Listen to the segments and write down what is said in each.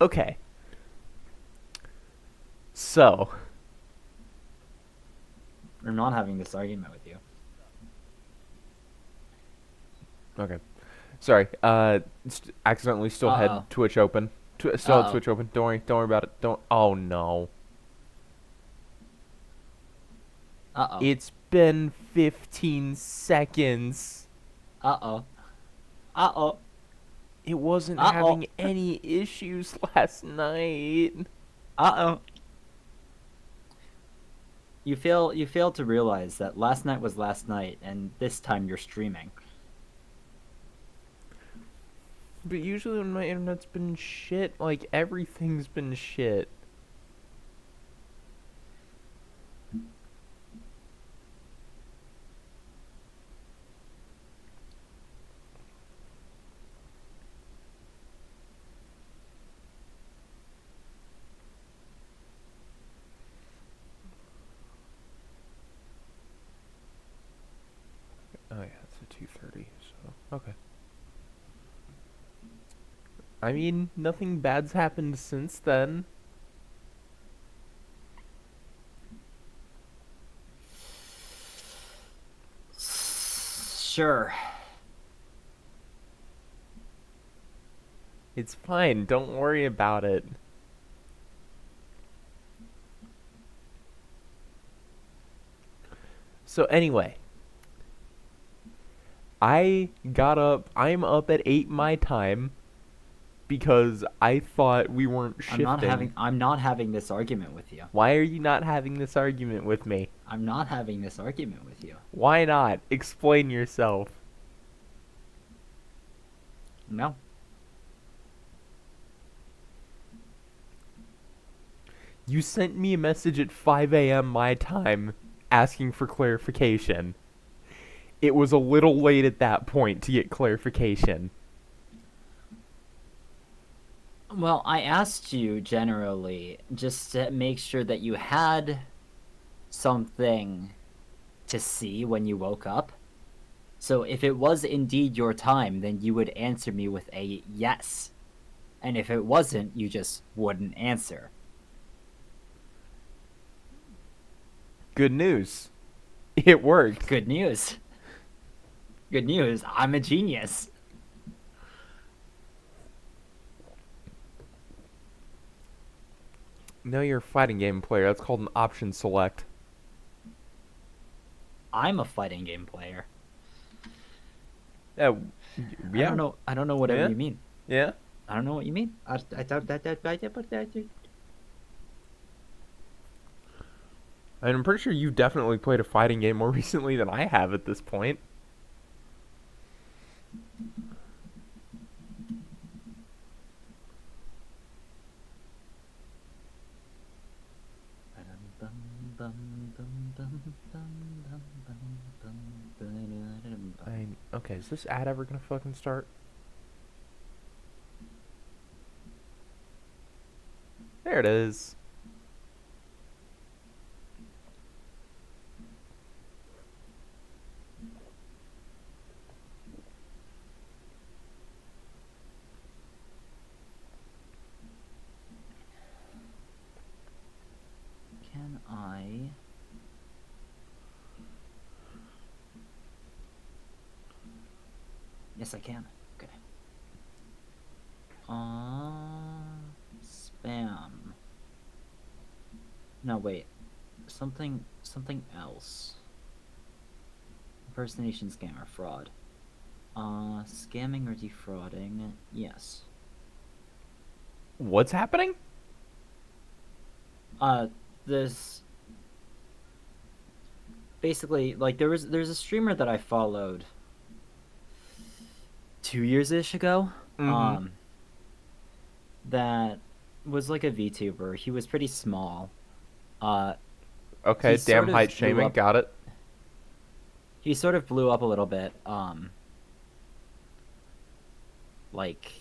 Okay. So, I'm not having this argument with you. okay. Sorry. Accidentally still had Uh-oh. Twitch open. Still had Uh-oh. Twitch open. Don't worry. Don't worry about it. Don't. Oh no. Uh-oh. It's been 15 seconds. Uh-oh. Uh-oh. It wasn't Uh-oh. having any issues last night. Uh-oh. You fail to realize that last night was last night and this time you're streaming. But usually when my internet's been shit, like everything's been shit. Oh yeah, it's a 2:30. So okay. I mean, nothing bad's happened since then. Sure. It's fine. Don't worry about it. So anyway, I got up. I'm up at 8 my time because I thought we weren't I'm not shifting. having I'm not having this argument with you. Why are you not having this argument with me? I'm not having this argument with you. Why not? Explain yourself. No. You sent me a message at 5 a.m. my time asking for clarification. It was a little late at that point to get clarification. Well, I asked you generally just to make sure that you had something to see when you woke up. So if it was indeed your time, then you would answer me with a yes. And if it wasn't, you just wouldn't answer. Good news. It worked. Good news. Good news. I'm a genius. No, you're a fighting game player. That's called an option select. I'm a fighting game player. Yeah, I yeah, don't know. I don't know whatever yeah, you mean. yeah. I don't know what you mean. I thought that. I'm pretty sure you've definitely played a fighting game more recently than I have at this point. Okay, is this ad ever gonna fucking start? There it is. Can I? Yes, I can. Okay. Spam. No, wait. Something else. Impersonation, scam, or fraud. Scamming or defrauding? Yes. What's happening? Uh, this basically like there's a streamer that I followed 2 years ish ago. Mm-hmm. Um, that was like a VTuber. He was pretty small. Uh, Okay, he damn sort height of blew shaming. up. Got it. He sort of blew up a little bit. Like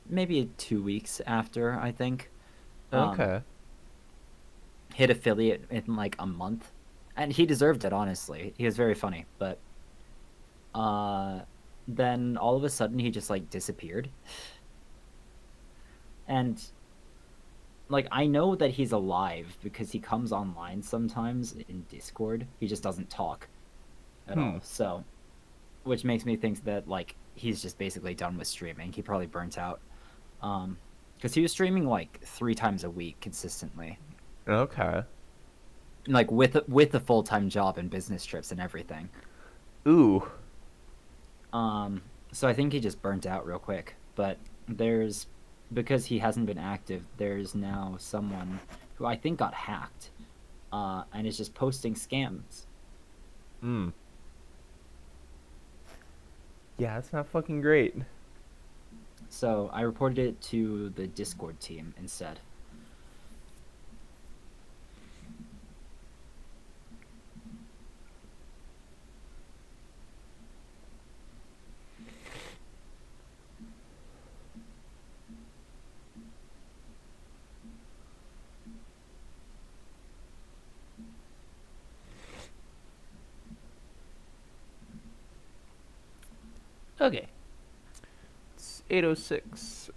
maybe 2 weeks after I think. Um, Okay. hit affiliate in like a month, and he deserved it. Honestly, he was very funny, but uh, then all of a sudden he just like disappeared. And like I know that he's alive because he comes online sometimes in Discord. He just doesn't talk at Hmm. all. So, which makes me think that like he's just basically done with streaming. He probably burnt out. Because he was streaming like 3 times a week consistently, Okay. like with a full-time job and business trips and everything. Ooh. Um, so I think he just burnt out real quick. But there's because he hasn't been active. There's now someone who I think got hacked, and is just posting scams. Hmm. Yeah, that's not fucking great. So I reported it to the Discord team instead. Okay. It's 8:06.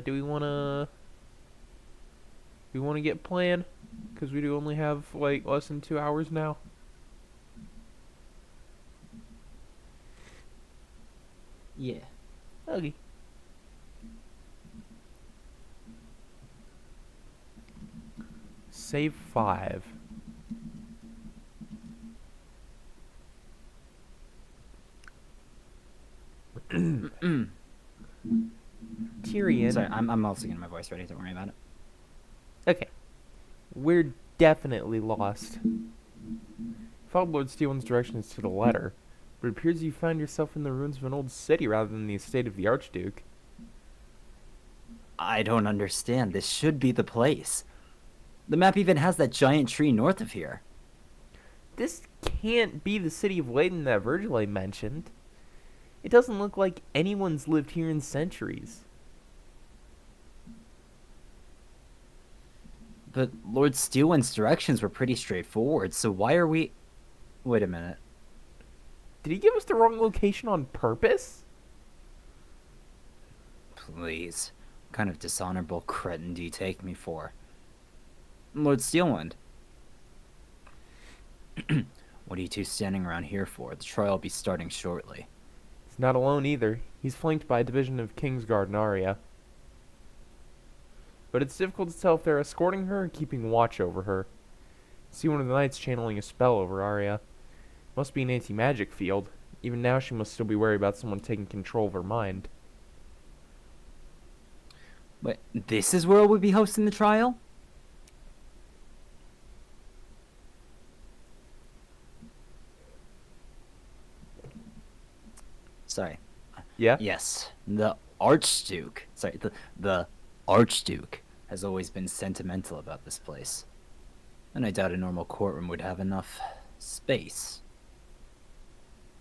Do we wanna get playing? Because we do only have like less than 2 hours now. Yeah. Okay. Save 5. Tyrion. Sorry, I'm also getting my voice ready. Don't worry about it. Okay. We're definitely lost. Followed Lord Steelman's directions to the letter, but it appears you find yourself in the ruins of an old city rather than the estate of the Archduke. I don't understand. This should be the place. The map even has that giant tree north of here. This can't be the city of Leyden that Virgile mentioned. It doesn't look like anyone's lived here in centuries. But Lord Steelwind's directions were pretty straightforward, so why are we... Wait a minute. Did he give us the wrong location on purpose? Please. What kind of dishonorable cretin do you take me for? Lord Steelwind. What are you two standing around here for? The trial will be starting shortly. He's not alone either. He's flanked by a division of Kingsguard and Arya. But it's difficult to tell if they're escorting her or keeping watch over her. See one of the knights channeling a spell over Arya. Must be an anti-magic field. Even now she must still be worried about someone taking control of her mind. Wait, this is where we'll be hosting the trial? Sorry. Yeah? Yes, the Archduke. Sorry, the Archduke has always been sentimental about this place. And I doubt a normal courtroom would have enough space.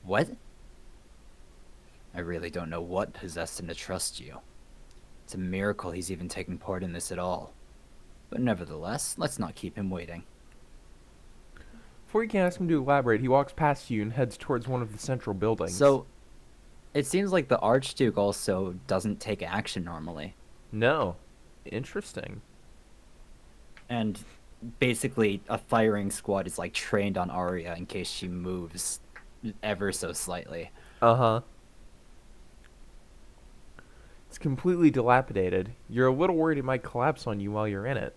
What? I really don't know what possessed him to trust you. It's a miracle he's even taking part in this at all. But nevertheless, let's not keep him waiting. Before you can ask him to elaborate, he walks past you and heads towards one of the central buildings. So, it seems like the Archduke also doesn't take action normally. No. Interesting. And basically, a firing squad is like trained on Arya in case she moves ever so slightly. Uh-huh. It's completely dilapidated. You're a little worried it might collapse on you while you're in it.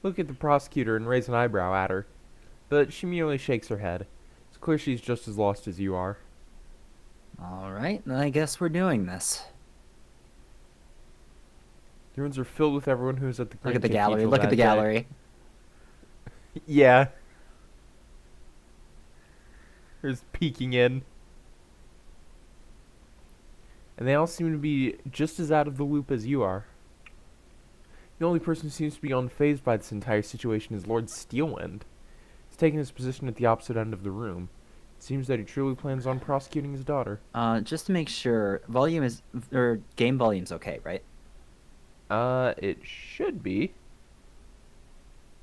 Look at the prosecutor and raise an eyebrow at her. But she merely shakes her head. It's clear she's just as lost as you are. Alright, I guess we're doing this. The rooms are filled with everyone who is at the Look at the Grand gallery, Cathedral look at that the day. gallery. Yeah. There's peeking in. And they all seem to be just as out of the loop as you are. The only person who seems to be unfazed by this entire situation is Lord Steelwind. He's taking his position at the opposite end of the room. It seems that he truly plans on prosecuting his daughter. Just to make sure, game volume's okay, right? It should be.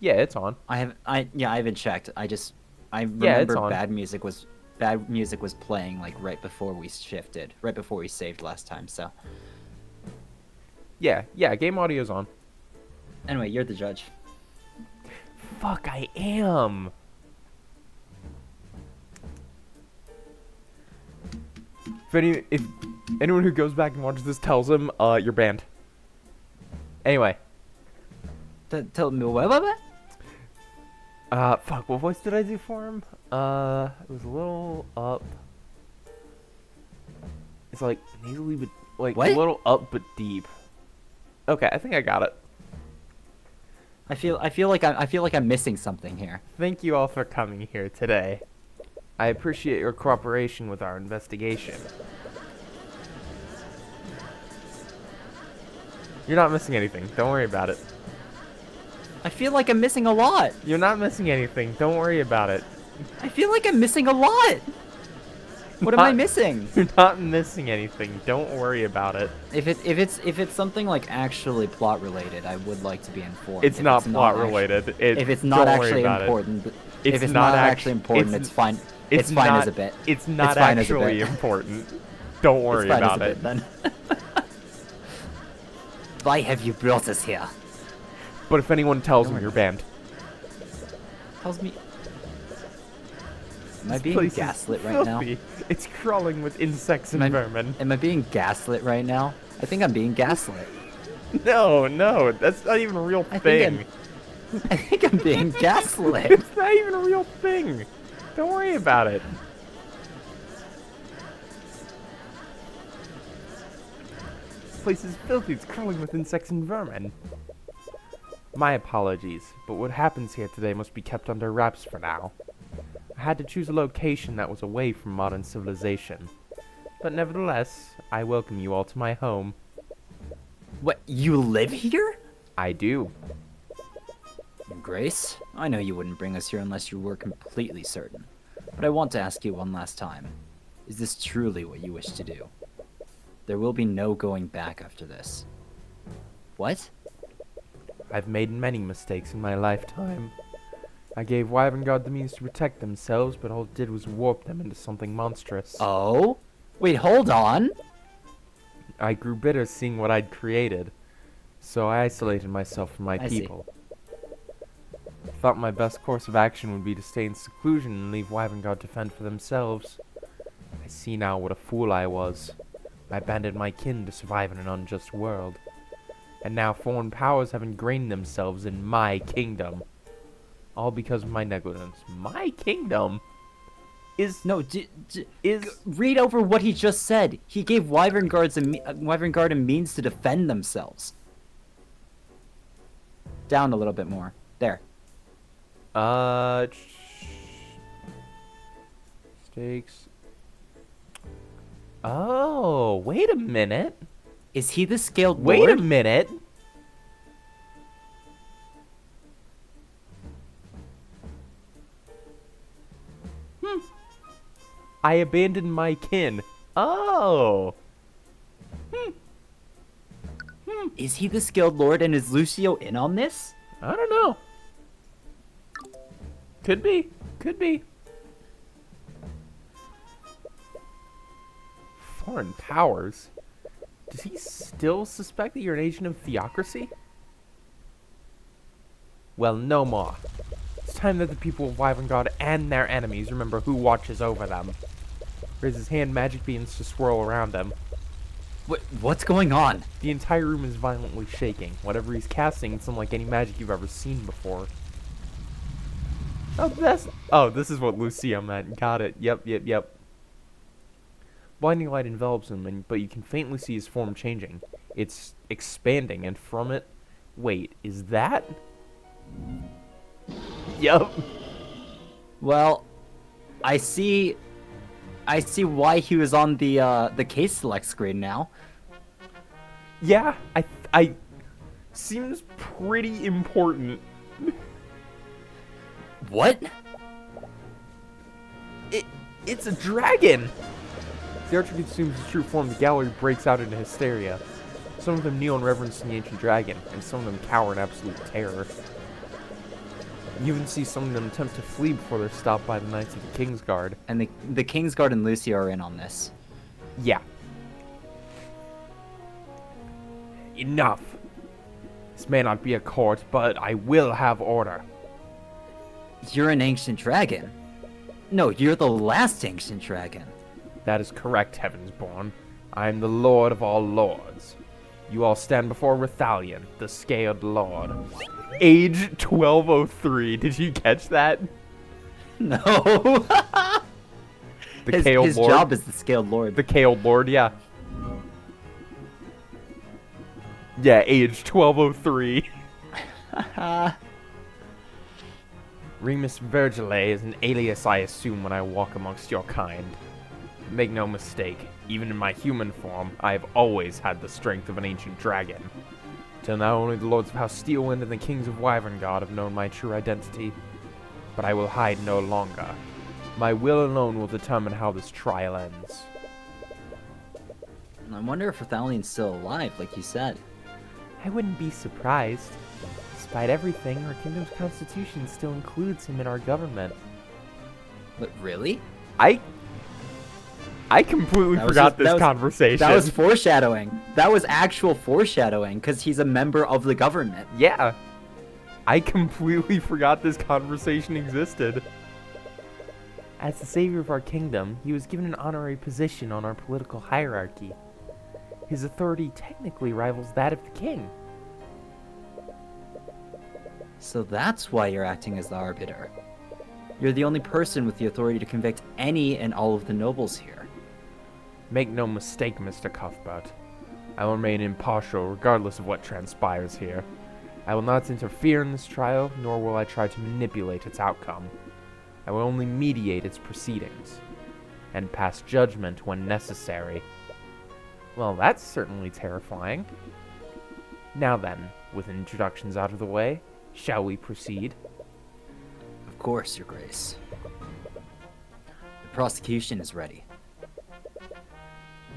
Yeah, it's on. I haven't checked. I Yeah, it's remember on. bad music was playing like right before we shifted, right before we saved last time. So Yeah, game audio's on. Anyway, you're the judge. Fuck, I am. If anyone who goes back and watches this tells him, you're banned. Anyway. Tell me what? Fuck, what voice did I do for him? It was a little up. It's like nasally, but like What? a little up but deep. Okay, I think I got it. I feel like I'm missing something here. Thank you all for coming here today. I appreciate your cooperation with our investigation. You're not missing anything. Don't worry about it. I feel like I'm missing a lot. You're not missing anything. Don't worry about it. I feel like I'm missing a lot. What am I missing? You're not missing anything. Don't worry about it. If it's something like actually plot related, I would like to be informed. It's not plot related. If it's not actually important, if it's not actually important, it's fine. It's fine as a bit. It's not actually important. Don't worry about it. Then. Why have you brought us here? But if anyone tells me, you're banned. Tells me. Am I being gaslit right now? It's crawling with insects and vermin. Am I being gaslit right now? I think I'm being gaslit. No, that's not even a real thing. I think I'm being gaslit. It's not even a real thing. Don't worry about it. This place is filthy. It's crawling with insects and vermin. My apologies, but what happens here today must be kept under wraps for now. I had to choose a location that was away from modern civilization. But nevertheless, I welcome you all to my home. What, you live here? I do. Grace, I know you wouldn't bring us here unless you were completely certain. But I want to ask you one last time. Is this truly what you wish to do? There will be no going back after this. What? I've made many mistakes in my lifetime. I gave Wyvern the means to protect themselves, but all it did was warp them into something monstrous. Oh? Wait, hold on! I grew bitter seeing what I'd created, so I isolated myself from my people. I thought my best course of action would be to stay in seclusion and leave Wyvern to fend for themselves. I see now what a fool I was. I abandoned my kin to survive in an unjust world. And now foreign powers have ingrained themselves in my kingdom. All because of my negligence. My kingdom? No, read over what he just said. He gave Wyvern Guard a means to defend themselves. Down a little bit more. There. Stakes. Oh, wait a minute. Is he the Scaled Lord? Wait a minute. I abandoned my kin. Oh. Is he the Scaled Lord and is Lucio in on this? I don't know. Could be. Could be. Foreign powers? Does he still suspect that you're an agent of theocracy? Well, no more. It's time that the people of Wyvern and their enemies remember who watches over them. Raise his hand, magic beams to swirl around him. What's going on? The entire room is violently shaking. Whatever he's casting, it's unlike any magic you've ever seen before. Oh, this is what Lucio meant. Got it. Yep. Blinding light envelops him, but you can faintly see his form changing. It's expanding, and from it... Wait, is that... Yup. Well, I see why he was on the case select screen now. Yeah, I seems pretty important. What? It's a dragon. The archer consumes his true form. The gallery breaks out into hysteria. Some of them kneel in reverence to the ancient dragon, and some of them cower in absolute terror. You even see some of them attempt to flee before they're stopped by the Knights of the Kingsguard. And the Kingsguard and Lucio are in on this. Yeah. Enough! This may not be a court, but I will have order. You're an ancient dragon. No, you're the last ancient dragon. That is correct, Heavensborn. I am the Lord of all lords. You all stand before Rithalion, the Scaled Lord. Age 1203. Did you catch that? No. The his Scaled Lord. job is the Scaled Lord. The Scaled Lord, yeah. Yeah, age 1203. Remus Virgile is an alias I assume when I walk amongst your kind. Make no mistake, even in my human form, I have always had the strength of an ancient dragon. Till now only the lords of House Steelwind and the kings of Wyverngard have known my true identity. But I will hide no longer. My will alone will determine how this trial ends. I wonder if Rethalion's still alive, like you said. I wouldn't be surprised. Despite everything, our kingdom's constitution still includes him in our government. But really? I completely forgot this conversation. That was foreshadowing. That was actual foreshadowing, because he's a member of the government. Yeah. I completely forgot this conversation existed. As the savior of our kingdom, he was given an honorary position on our political hierarchy. His authority technically rivals that of the king. So that's why you're acting as the arbiter. You're the only person with the authority to convict any and all of the nobles here. Make no mistake, Mr. Cuthbert. I will remain impartial regardless of what transpires here. I will not interfere in this trial, nor will I try to manipulate its outcome. I will only mediate its proceedings, and pass judgment when necessary. Well, that's certainly terrifying. Now then, with introductions out of the way, shall we proceed? Of course, Your Grace. The prosecution is ready.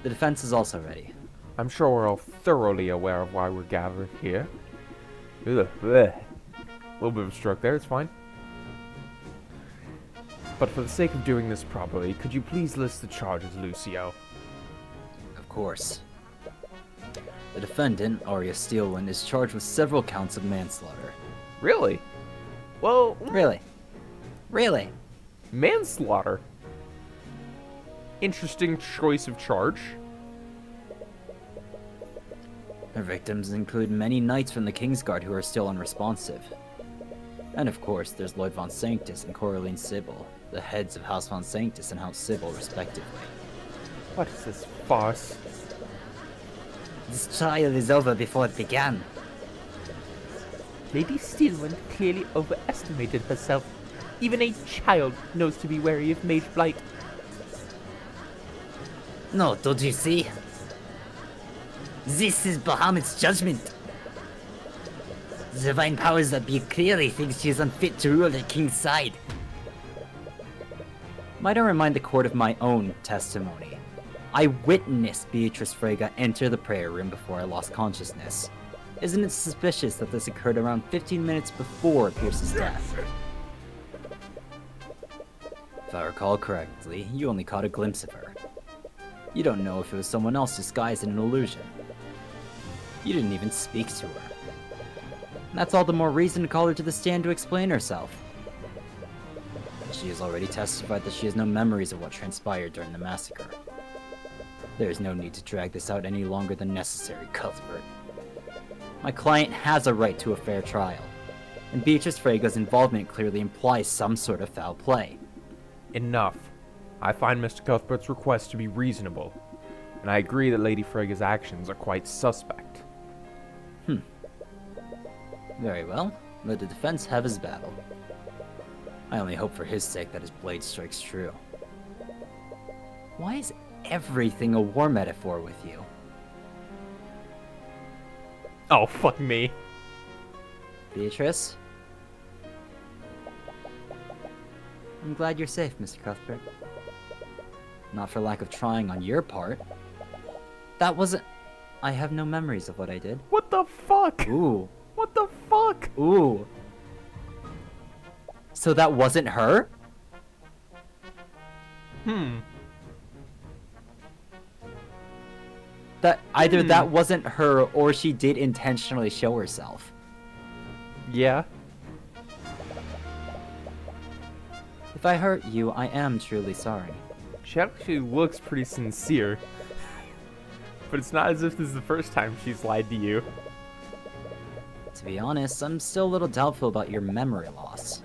The defense is also ready. I'm sure we're all thoroughly aware of why we're gathered here. Ugh, bleh. A little bit of a stroke there, it's fine. But for the sake of doing this properly, could you please list the charges, Lucio? Of course. The defendant, Arya Steelwind, is charged with several counts of manslaughter. Really? Well, Really? Really? manslaughter. Interesting choice of charge. Her victims include many knights from the Kingsguard who are still unresponsive. And of course, there's Lloyd von Sanctus and Coraline Sybil, the heads of House von Sanctus and House Sybil, respectively. What is this farce? This trial is over before it began. Lady Steelwind clearly overestimated herself. Even a child knows to be wary of Mage Blight. No, don't you see? This is Bahamut's judgment. The divine powers that be clearly think she is unfit to rule the king's side. Might I remind the court of my own testimony? I witnessed Beatrice Frege enter the prayer room before I lost consciousness. Isn't it suspicious that this occurred around 15 minutes before Pierce's death? If I recall correctly, you only caught a glimpse of her. You don't know if it was someone else disguised in an illusion. You didn't even speak to her. That's all the more reason to call her to the stand to explain herself. She has already testified that she has no memories of what transpired during the massacre. There is no need to drag this out any longer than necessary, Cuthbert. My client has a right to a fair trial, and Beatrice Frege's involvement clearly implies some sort of foul play. Enough. I find Mr. Cuthbert's request to be reasonable, and I agree that Lady Frege's actions are quite suspect. Very well. Let the defense have his battle. I only hope for his sake that his blade strikes true. Why is everything a war metaphor with you? Oh, fuck me. Beatrice? I'm glad you're safe, Mr. Cuthbert. Not for lack of trying on your part. That wasn't... I have no memories of what I did. What the fuck? Ooh. What the fuck? Ooh. So that wasn't her? That either that wasn't her, or she did intentionally show herself. Yeah. If I hurt you, I am truly sorry. She actually looks pretty sincere. But it's not as if this is the first time she's lied to you. To be honest, I'm still a little doubtful about your memory loss.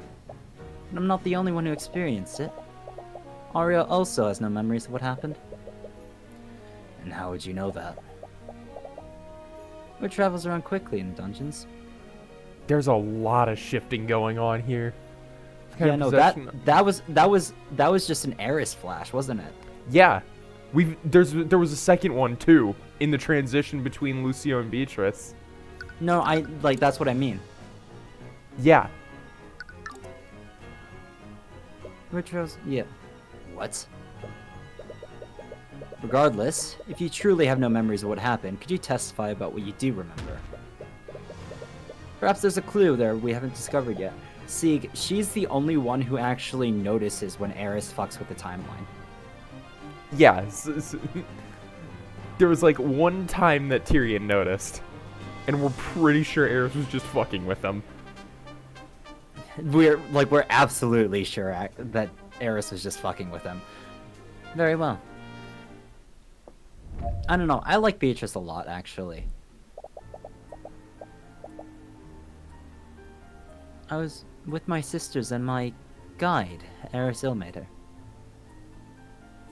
And I'm not the only one who experienced it. Arya also has no memories of what happened. And how would you know that? Word travels around quickly in dungeons. There's a lot of shifting going on here. Yeah, no, that was just an Eris flash, wasn't it? Yeah. There was a second one too in the transition between Lucio and Beatrice. No, that's what I mean. Yeah. Word travels, yeah. What? Regardless, if you truly have no memories of what happened, could you testify about what you do remember? Perhaps there's a clue there we haven't discovered yet. Sieg, she's the only one who actually notices when Eris fucks with the timeline. Yeah. There was like one time that Tyrion noticed, and we're pretty sure Eris was just fucking with him. We're absolutely sure that Eris was just fucking with him. Very well. I don't know. I like Beatrice a lot, actually. I was with my sisters and my guide, Eris Ilmater.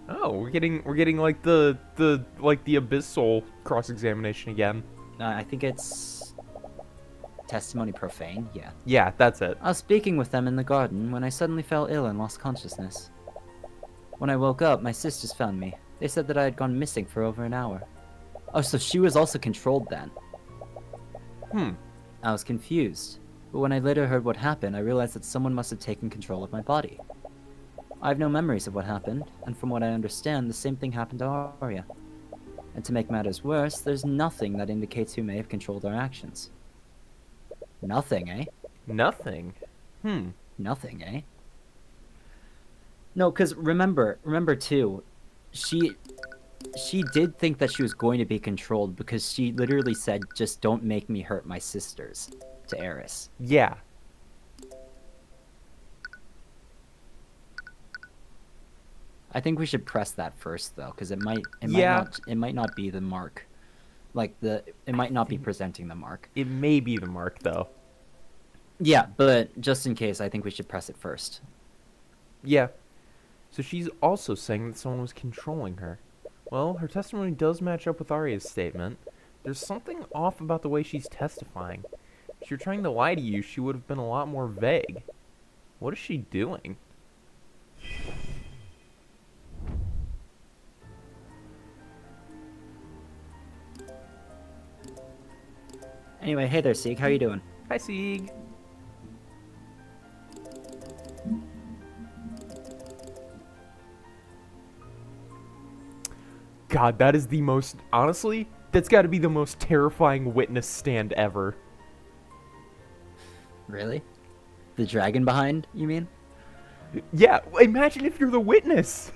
Oh, we're getting like the abyssal cross-examination again. I think it's testimony profane. Yeah. Yeah, that's it. I was speaking with them in the garden when I suddenly fell ill and lost consciousness. When I woke up, my sisters found me. They said that I had gone missing for over an hour. Oh, so she was also controlled then. I was confused, but when I later heard what happened, I realized that someone must have taken control of my body. I have no memories of what happened, and from what I understand, the same thing happened to Arya. And to make matters worse, there's nothing that indicates who may have controlled our actions. Nothing, eh? Nothing. Nothing, eh? No, because remember too, she did think that she was going to be controlled because she literally said, just don't make me hurt my sisters, to Eris. Yeah. I think we should press that first though, because it might not be the mark. It might not be presenting the mark. It may be the mark though. Yeah, but just in case, I think we should press it first. Yeah. So she's also saying that someone was controlling her. Well, her testimony does match up with Arya's statement. There's something off about the way she's testifying. If she were trying to lie to you, she would have been a lot more vague. What is she doing? Anyway, hey there, Sieg. How you doing? Hi, Sieg. God, that is the most... Honestly, that's got to be the most terrifying witness stand ever. Really? The dragon behind, you mean? Yeah, imagine if you're the witness.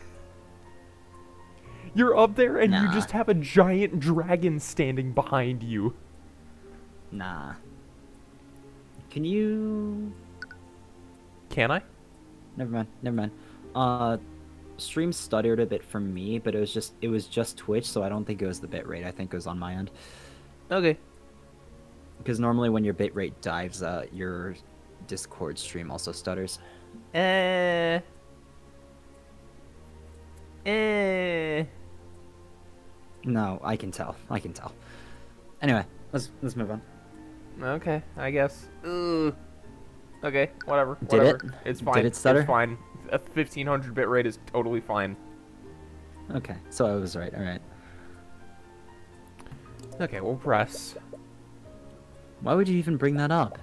You're up there and you just have a giant dragon standing behind you. Nah. Can you... Can I? Never mind. Stream stuttered a bit for me, but it was just Twitch, so I don't think it was the bitrate. I think it was on my end. Okay. Because normally when your bitrate dives, your Discord stream also stutters. No, I can tell. Anyway, let's move on. Okay, I guess. Ugh. Okay, whatever. Did it? It's fine. Did it stutter? It's fine. A 1500 bit rate is totally fine. Okay, so I was right. All right. Okay, we'll press. Why would you even bring that up?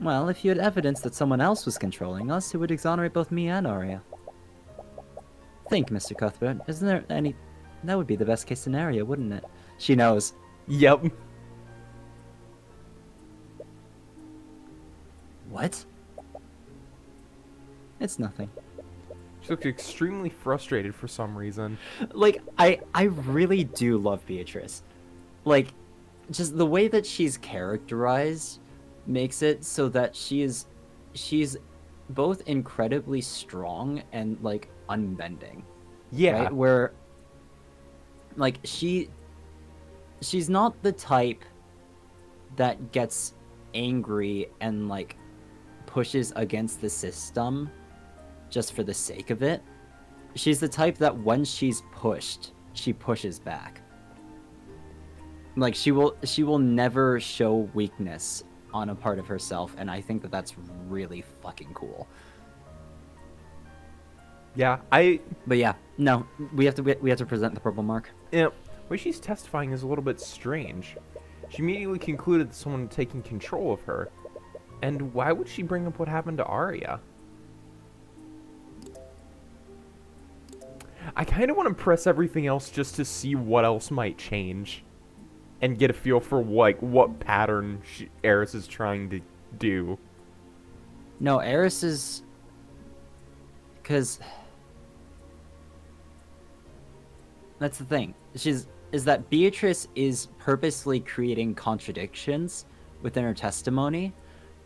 Well, if you had evidence that someone else was controlling us, it would exonerate both me and Arya. Think, Mr. Cuthbert. Isn't there any... That would be the best case scenario, wouldn't it? She knows. Yep. What? It's nothing. She looks extremely frustrated for some reason. Like, I really do love Beatrice. Like, just the way that she's characterized makes it so that she's both incredibly strong and like unbending. Yeah. Right? Where like she's not the type that gets angry and like pushes against the system just for the sake of it. She's the type that when she's pushed, she pushes back. Like she will never show weakness on a part of herself, and I think that that's really fucking cool. Yeah, But yeah, no, we have to present the purple mark. Yeah, the way she's testifying is a little bit strange. She immediately concluded that someone had taken control of her. And why would she bring up what happened to Arya? I kind of want to press everything else just to see what else might change. And get a feel for what pattern Eris is trying to do. No, Eris is... Because... That's the thing. Is that Beatrice is purposely creating contradictions within her testimony,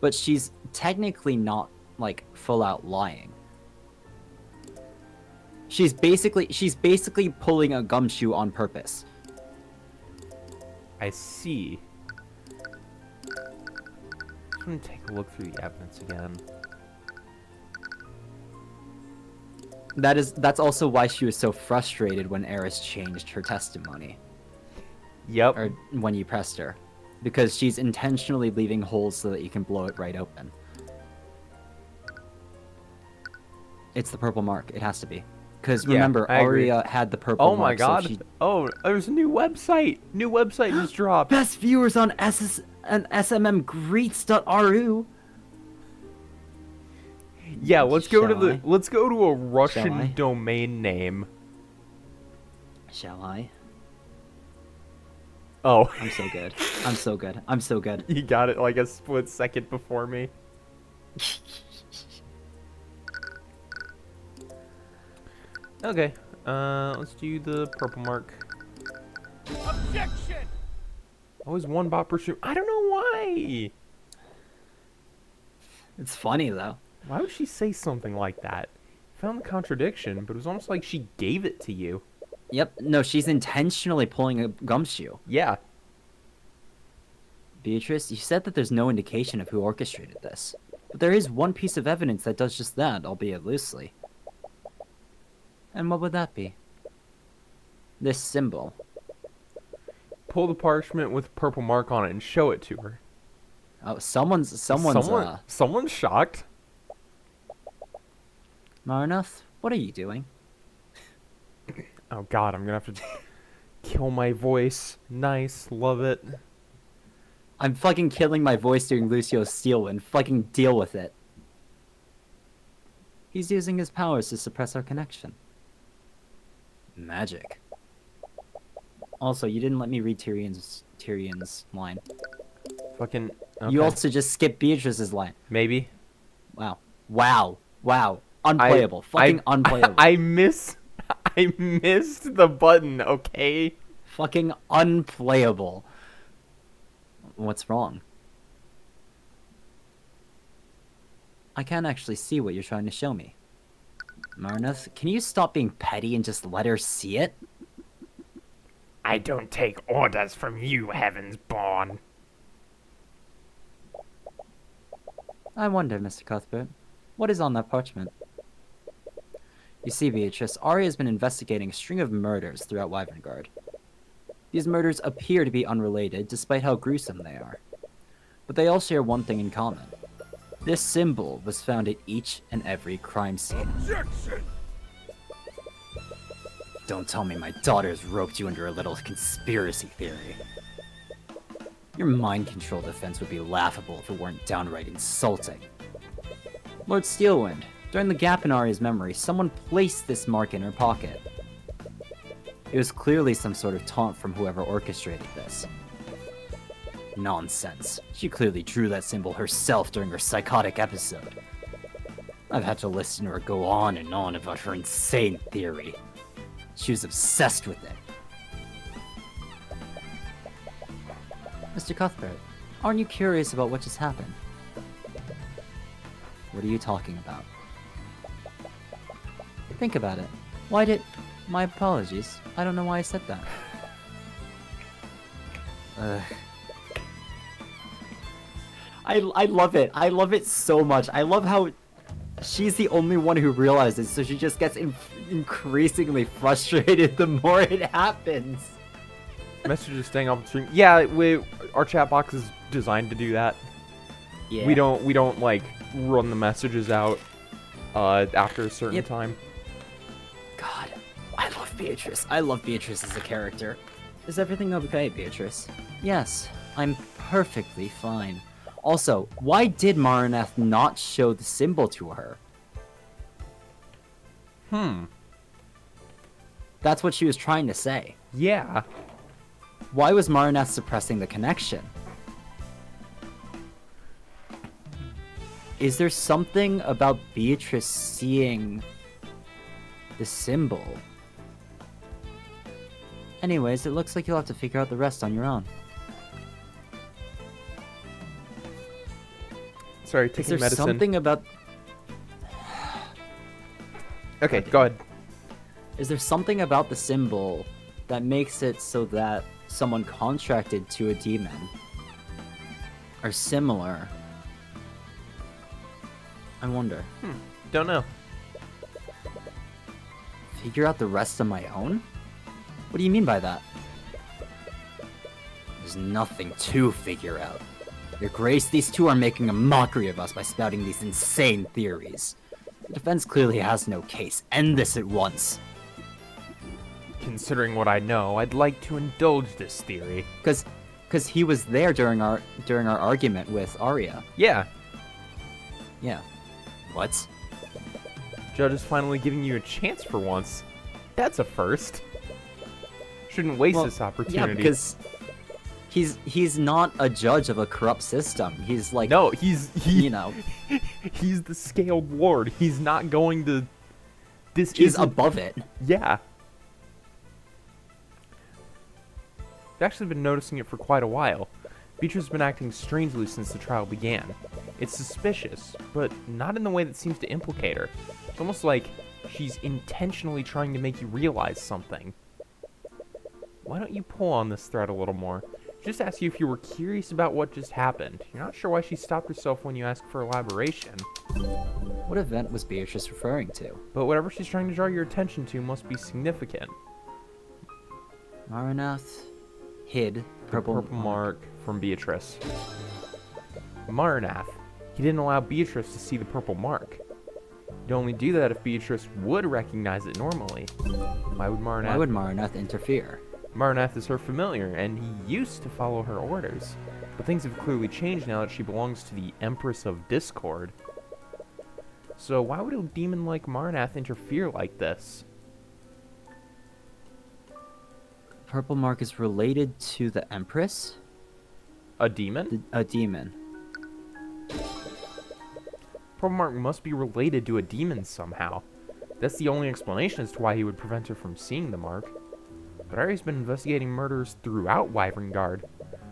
but she's technically not, like, full-out lying. She's basically pulling a gumshoe on purpose. I see. I'm gonna take a look through the evidence again. That's also why she was so frustrated when Eris changed her testimony. Yep. Or when you pressed her. Because she's intentionally leaving holes so that you can blow it right open. It's the purple mark. It has to be. Because remember, I agree. Arya had the purple mark. Oh my god. So Oh, there's a new website. New website just dropped. Best viewers on smmgreets.ru. Yeah, let's go to a Shall Russian I? domain name. Shall I? Oh. I'm so good. I'm so good. I'm so good. You got it like a split second before me. Okay. Let's do the purple mark. Objection! Always one bot per stream. I don't know why. It's funny though. Why would she say something like that? Found the contradiction, but it was almost like she gave it to you. Yep. No, she's intentionally pulling a gumshoe. Yeah. Beatrice, you said that there's no indication of who orchestrated this. But there is one piece of evidence that does just that, albeit loosely. And what would that be? This symbol. Pull the parchment with purple mark on it and show it to her. Oh, someone's Someone's shocked. Marnath, what are you doing? Oh god, I'm gonna have to kill my voice. Nice, love it. I'm fucking killing my voice doing Lucio Steelwind. Fucking deal with it. He's using his powers to suppress our connection. Magic. Also, you didn't let me read Tyrion's line. Fucking. Okay. You also just skipped Beatrice's line. Maybe. Wow. Wow. Unplayable. Fucking unplayable. I missed the button. Okay. Fucking unplayable. What's wrong? I can't actually see what you're trying to show me. Marnath, can you stop being petty and just let her see it? I don't take orders from you, Heavensborn. I wonder, Mr. Cuthbert, what is on that parchment? You see, Beatrice, Arya has been investigating a string of murders throughout Wyverngard. These murders appear to be unrelated, despite how gruesome they are. But they all share one thing in common. This symbol was found at each and every crime scene. Objection! Don't tell me my daughter's roped you under a little conspiracy theory. Your mind control defense would be laughable if it weren't downright insulting. Lord Steelwind, during the gap in Arya's memory, someone placed this mark in her pocket. It was clearly some sort of taunt from whoever orchestrated this. Nonsense. She clearly drew that symbol herself during her psychotic episode. I've had to listen to her go on and on about her insane theory. She was obsessed with it. Mr. Cuthbert, aren't you curious about what just happened? What are you talking about? Think about it. Why did... My apologies. I don't know why I said that. I love it. I love it so much. I love how she's the only one who realizes, so she just gets increasingly frustrated the more it happens. Messages staying off the screen. Yeah, our chat box is designed to do that. Yeah. We don't like run the messages out after a certain Yep. time. God, I love Beatrice. I love Beatrice as a character. Is everything okay, Beatrice? Yes, I'm perfectly fine. Also, why did Maraneth not show the symbol to her? That's what she was trying to say. Yeah. Why was Maraneth suppressing the connection? Is there something about Beatrice seeing the symbol? Anyways, it looks like you'll have to figure out the rest on your own. Sorry, Is taking there medicine. something about... Okay, go ahead. Is there something about the symbol that makes it so that someone contracted to a demon are similar? I wonder. Don't know. Figure out the rest on my own? What do you mean by that? There's nothing to figure out. Your Grace, these two are making a mockery of us by spouting these insane theories. The defense clearly has no case. End this at once. Considering what I know, I'd like to indulge this theory. Cause he was there during our argument with Arya. Yeah. Yeah. What? Judge is finally giving you a chance for once. That's a first. Shouldn't waste this opportunity. Yeah, because he's not a judge of a corrupt system. He's like No, he's you know, he's the scaled lord. He's not going to. This he's isn't- above it. Yeah. I've actually been noticing it for quite a while. Beatrice has been acting strangely since the trial began. It's suspicious, but not in the way that seems to implicate her. It's almost like she's intentionally trying to make you realize something. Why don't you pull on this thread a little more? Just ask you if you were curious about what just happened. You're not sure why she stopped herself when you ask for elaboration. What event was Beatrice referring to? But whatever she's trying to draw your attention to must be significant. Maranath hid purple Mark from Beatrice. Maranath. He didn't allow Beatrice to see the purple mark. He'd only do that if Beatrice would recognize it normally. Why would Maranath interfere? Maranath is her familiar, and he used to follow her orders. But things have clearly changed now that she belongs to the Empress of Discord. So why would a demon like Maranath interfere like this? Purple mark is related to the Empress? A demon? A demon. Purple mark must be related to a demon somehow. That's the only explanation as to why he would prevent her from seeing the mark. But Arya's been investigating murders throughout Wyverngard. Does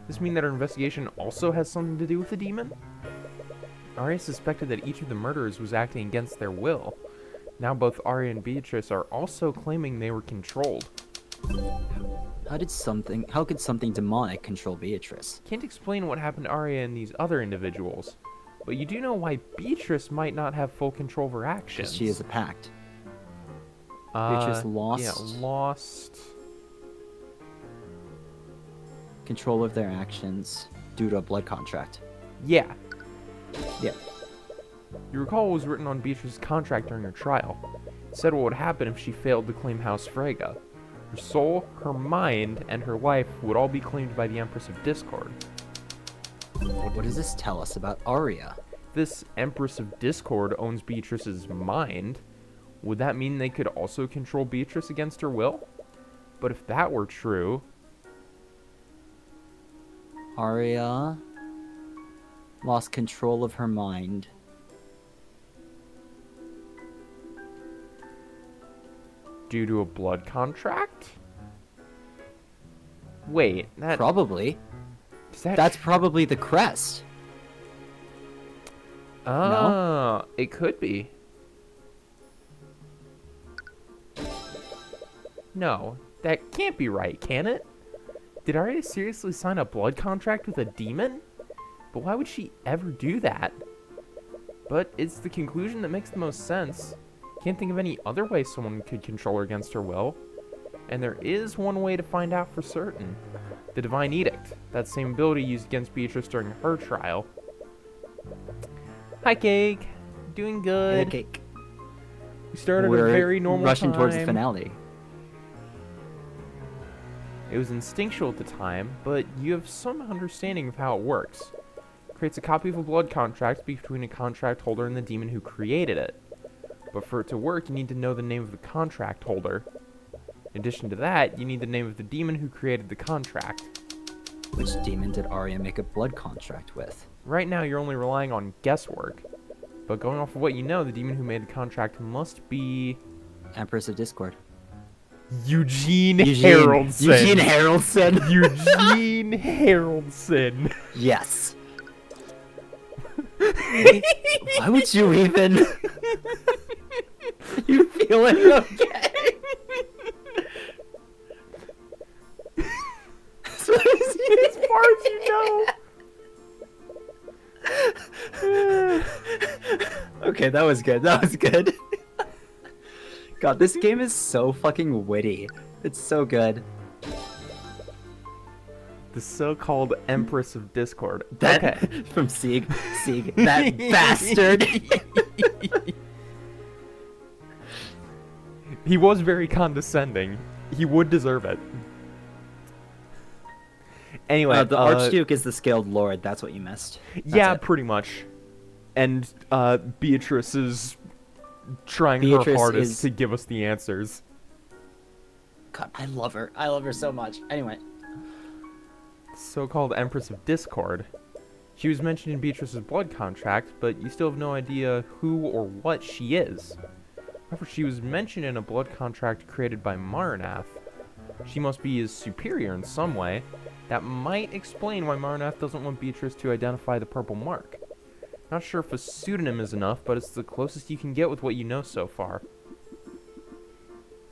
this mean that her investigation also has something to do with the demon? Arya suspected that each of the murderers was acting against their will. Now both Arya and Beatrice are also claiming they were controlled. How could something demonic control Beatrice? Can't explain what happened to Arya and these other individuals, but you do know why Beatrice might not have full control of her actions. Because she is a pact. Beatrice lost. Yeah, lost control of their actions due to a blood contract. Yeah. Yeah. You recall what was written on Beatrice's contract during her trial. It said what would happen if she failed to claim House Freyga. Her soul, her mind, and her life would all be claimed by the Empress of Discord. What does this tell us about Arya? This Empress of Discord owns Beatrice's mind. Would that mean they could also control Beatrice against her will? But if that were true... Arya lost control of her mind Due to a blood contract? Wait, Probably. is that That's probably the crest. It could be. No, that can't be right, can it? Did Arya seriously sign a blood contract with a demon? But why would she ever do that? But it's the conclusion that makes the most sense. Can't think of any other way someone could control her against her will. And there is one way to find out for certain. The Divine Edict, that same ability used against Beatrice during her trial. Hi, Cake. Doing good. Cake. We started We're a very normal rushing time. towards the finale. It was instinctual at the time, but you have some understanding of how it works. Creates a copy of a blood contract between a contract holder and the demon who created it. But for it to work, you need to know the name of the contract holder. In addition to that, you need the name of the demon who created the contract. Which demon did Arya make a blood contract with? Right now, you're only relying on guesswork. But going off of what you know, the demon who made the contract must be... Empress of Discord. Eugene Haraldson. Eugene Haraldson. Eugene Haraldson. Yes. Why would you even... You feeling okay? As far as you know. Okay, that was good. That was good. God, this game is so fucking witty. It's so good. The so-called Empress of Discord. That Okay. from Sieg, that bastard. He was very condescending. He would deserve it. Anyway, The Archduke is the Scaled Lord. That's what you missed. yeah, it. pretty much. And Beatrice is trying her Beatrice hardest is- to give us the answers. God, I love her. I love her so much. Anyway. So-called Empress of Discord. She was mentioned in Beatrice's blood contract, but you still have no idea who or what she is. However, she was mentioned in a blood contract created by Marnath. She must be his superior in some way. That might explain why Marnath doesn't want Beatrice to identify the purple mark. Not sure if a pseudonym is enough, but it's the closest you can get with what you know so far.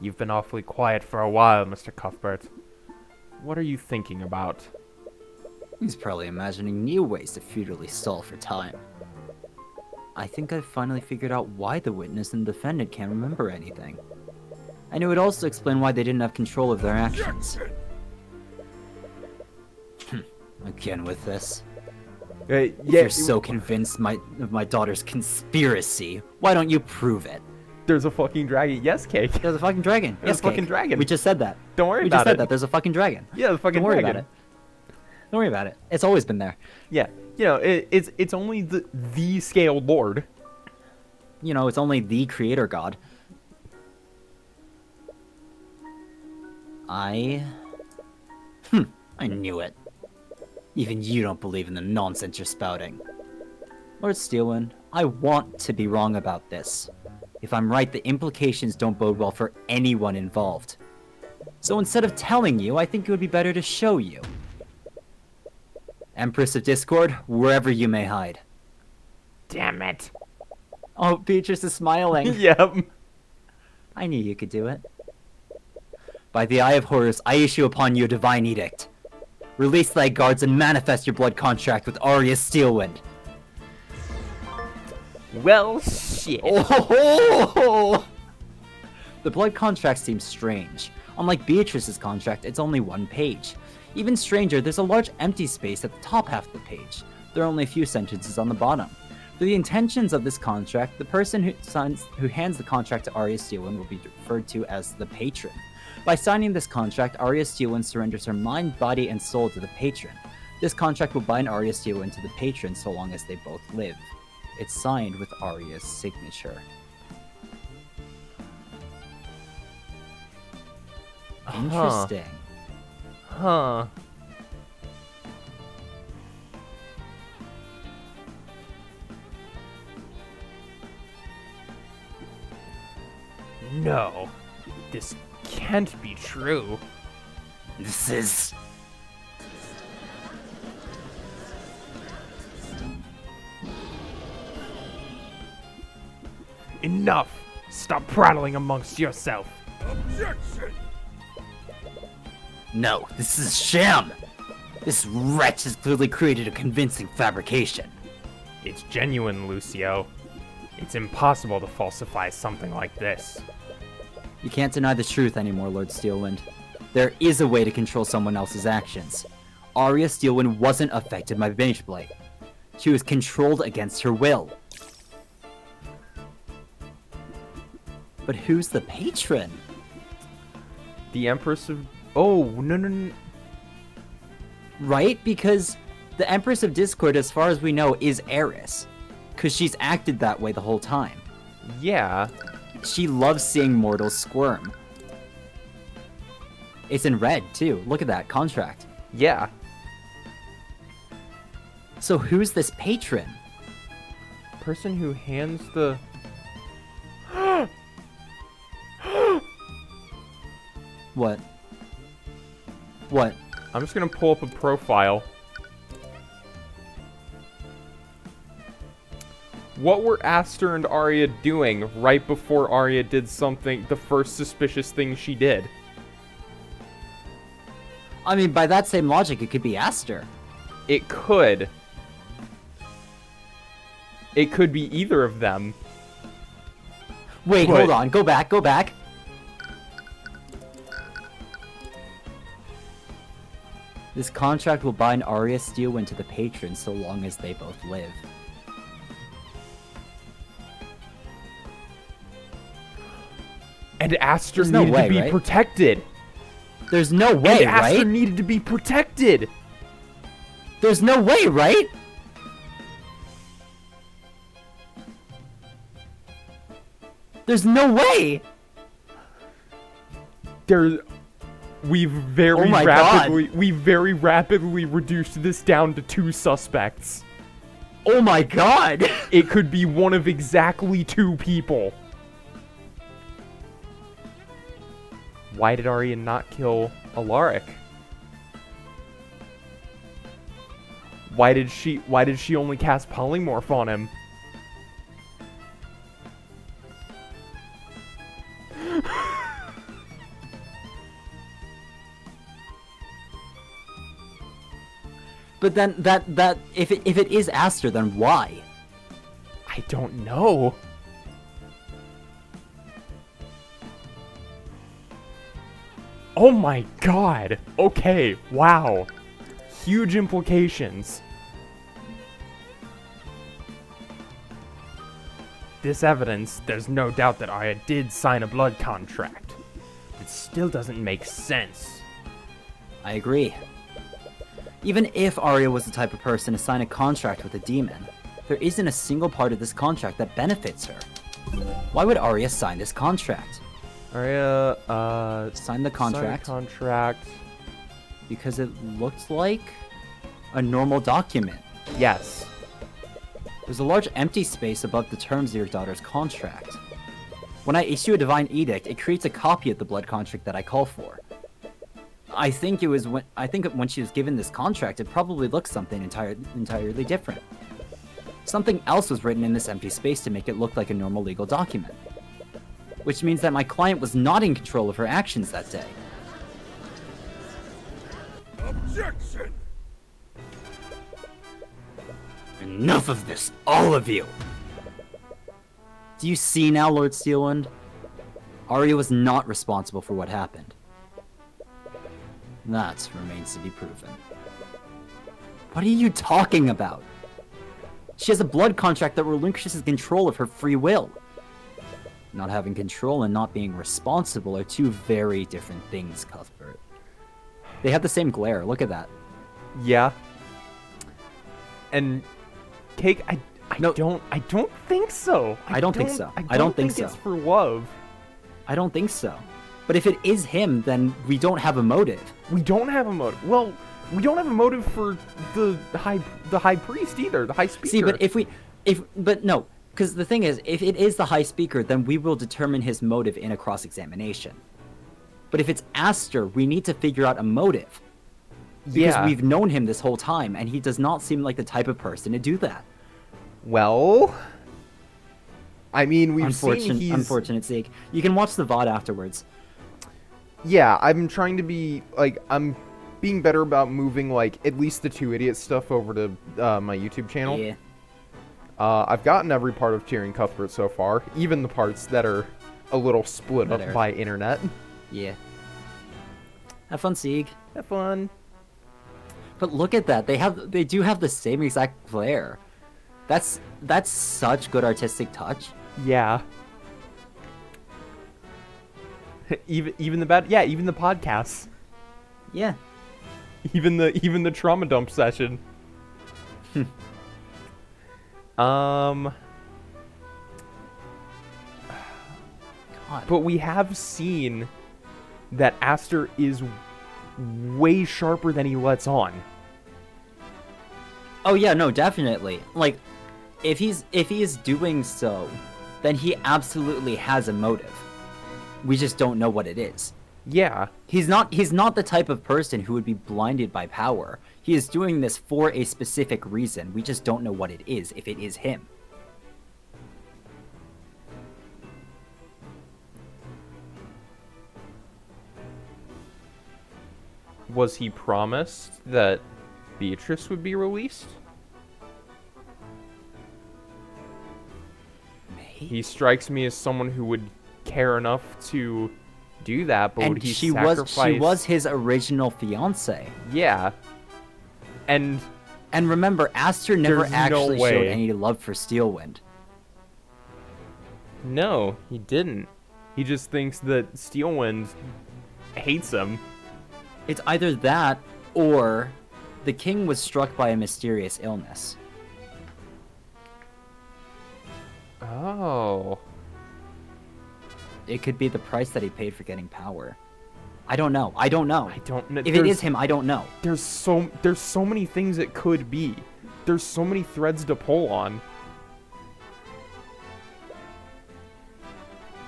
You've been awfully quiet for a while, Mr. Cuthbert. What are you thinking about? He's probably imagining new ways to futilely stall for time. I think I've finally figured out why the witness and the defendant can't remember anything. And it would also explain why they didn't have control of their actions. Again with this. If you're so convinced of my daughter's conspiracy, why don't you prove it? There's a fucking dragon. Yes, Cake. There's a fucking dragon. There's a fucking Cake. dragon. We just said that. Don't worry We about just said it. that. There's a fucking dragon. Yeah, the fucking Don't worry dragon. about it. Don't worry about it. It's always been there. Yeah, you know, it's only the Scaled Lord. You know, it's only the creator god. I knew it. Even you don't believe in the nonsense you're spouting. Lord Steelwind, I want to be wrong about this. If I'm right, the implications don't bode well for anyone involved. So instead of telling you, I think it would be better to show you. Empress of Discord, wherever you may hide. Damn it. Oh, Beatrice is smiling. Yep. I knew you could do it. By the Eye of Horus, I issue upon you a divine edict. Release thy guards and manifest your blood contract with Arya Steelwind. Well, shit. Oh! The blood contract seems strange. Unlike Beatrice's contract, it's only one page. Even stranger, there's a large empty space at the top half of the page. There are only a few sentences on the bottom. For the intentions of this contract, the person who hands the contract to Arya Steelwind will be referred to as the patron. By signing this contract, Arya Steelwind surrenders her mind, body, and soul to the patron. This contract will bind Arya Steelwind to the patron so long as they both live. It's signed with Arya's signature. Interesting. Huh. No. This can't be true. This is... Enough! Stop prattling amongst yourself. Objection! No, this is sham! This wretch has clearly created a convincing fabrication. It's genuine, Lucio. It's impossible to falsify something like this. You can't deny the truth anymore, Lord Steelwind. There is a way to control someone else's actions. Arya Steelwind wasn't affected by Mageblade. She was controlled against her will. But who's the patron? The Empress of... Oh, no. Right? Because the Empress of Discord, as far as we know, is Eris. Because she's acted that way the whole time. Yeah. She loves seeing mortals squirm. It's in red, too. Look at that contract. Yeah. So who's this patron? Person who hands the... What? What? I'm just gonna pull up a profile. What were Aster and Arya doing right before Arya did something, the first suspicious thing she did? I mean, by that same logic, it could be Aster. It could. It could be either of them. Wait, But- hold on. Go back, go back. This contract will bind Arya Steelwind to the patron so long as they both live. And Aster There's no needed way, to be right? protected. There's no way, And Aster right? needed to be protected. There's no way, right? There's no way! We've very Oh my God. very rapidly reduced this down to 2 suspects. Oh my god! It could be one of exactly 2 people. Why did Arya not kill Alaric? Why did she only cast polymorph on him? But then that if it is Aster, then why? I don't know. Oh my god. Okay, wow. Huge implications. This evidence, there's no doubt that Arya did sign a blood contract. It still doesn't make sense. I agree. Even if Arya was the type of person to sign a contract with a demon, there isn't a single part of this contract that benefits her. Why would Arya sign this contract? Arya, Sign the contract Sign a contract. because it looked like a normal document. Yes. There's a large empty space above the terms of your daughter's contract. When I issue a divine edict, it creates a copy of the blood contract that I call for. I think when she was given this contract, it probably looked something entirely different. Something else was written in this empty space to make it look like a normal legal document. Which means that my client was not in control of her actions that day. Objection! Enough of this, all of you! Do you see now, Lord Steelwind? Arya was not responsible for what happened. That remains to be proven. What are you talking about? She has a blood contract that relinquishes control of her free will. Not having control and not being responsible are 2 very different things, Cuthbert. They have the same glare, look at that. Yeah. And Cake, I No. don't think so. I don't think so. I don't think so. it's for love. I don't think so. But if it is him, then we don't have a motive. We don't have a motive. Well, we don't have a motive for the high priest either, the high speaker. See, but no, because the thing is, if it is the High Speaker, then we will determine his motive in a cross-examination. But if it's Aster, we need to figure out a motive. Because we've known him this whole time, and he does not seem like the type of person to do that. Well, I mean, we've seen he's... Unfortunate sake. You can watch the VOD afterwards. Yeah, I'm trying to be, like, I'm being better about moving, like, at least the Two Idiots stuff over to my YouTube channel. Yeah. I've gotten every part of Tyrion Cuthbert so far, even the parts that are a little split up by internet. Yeah. Have fun, Sieg. Have fun. But look at that. They do have the same exact flair. That's such good artistic touch. Yeah. even the podcasts. Yeah. Even the trauma dump session. God. But we have seen that Aster is way sharper than he lets on. Oh yeah, no, definitely. Like, if he is doing so, then he absolutely has a motive. We just don't know what it is. Yeah. He's not the type of person who would be blinded by power. He is doing this for a specific reason. We just don't know what it is, if it is him. Was he promised that Beatrice would be released? Maybe. He strikes me as someone who would care enough to do that, but would he sacrifice... she was his original fiance. Yeah. And remember, Aster never There's no actually way. showed any love for Steelwind. no, he didn't. He just thinks that Steelwind hates him. It's either that, or the king was struck by a mysterious illness. Oh. It could be the price that he paid for getting power. I don't know. I don't know. I don't know. If it is him, I don't know. There's so many things it could be. There's so many threads to pull on.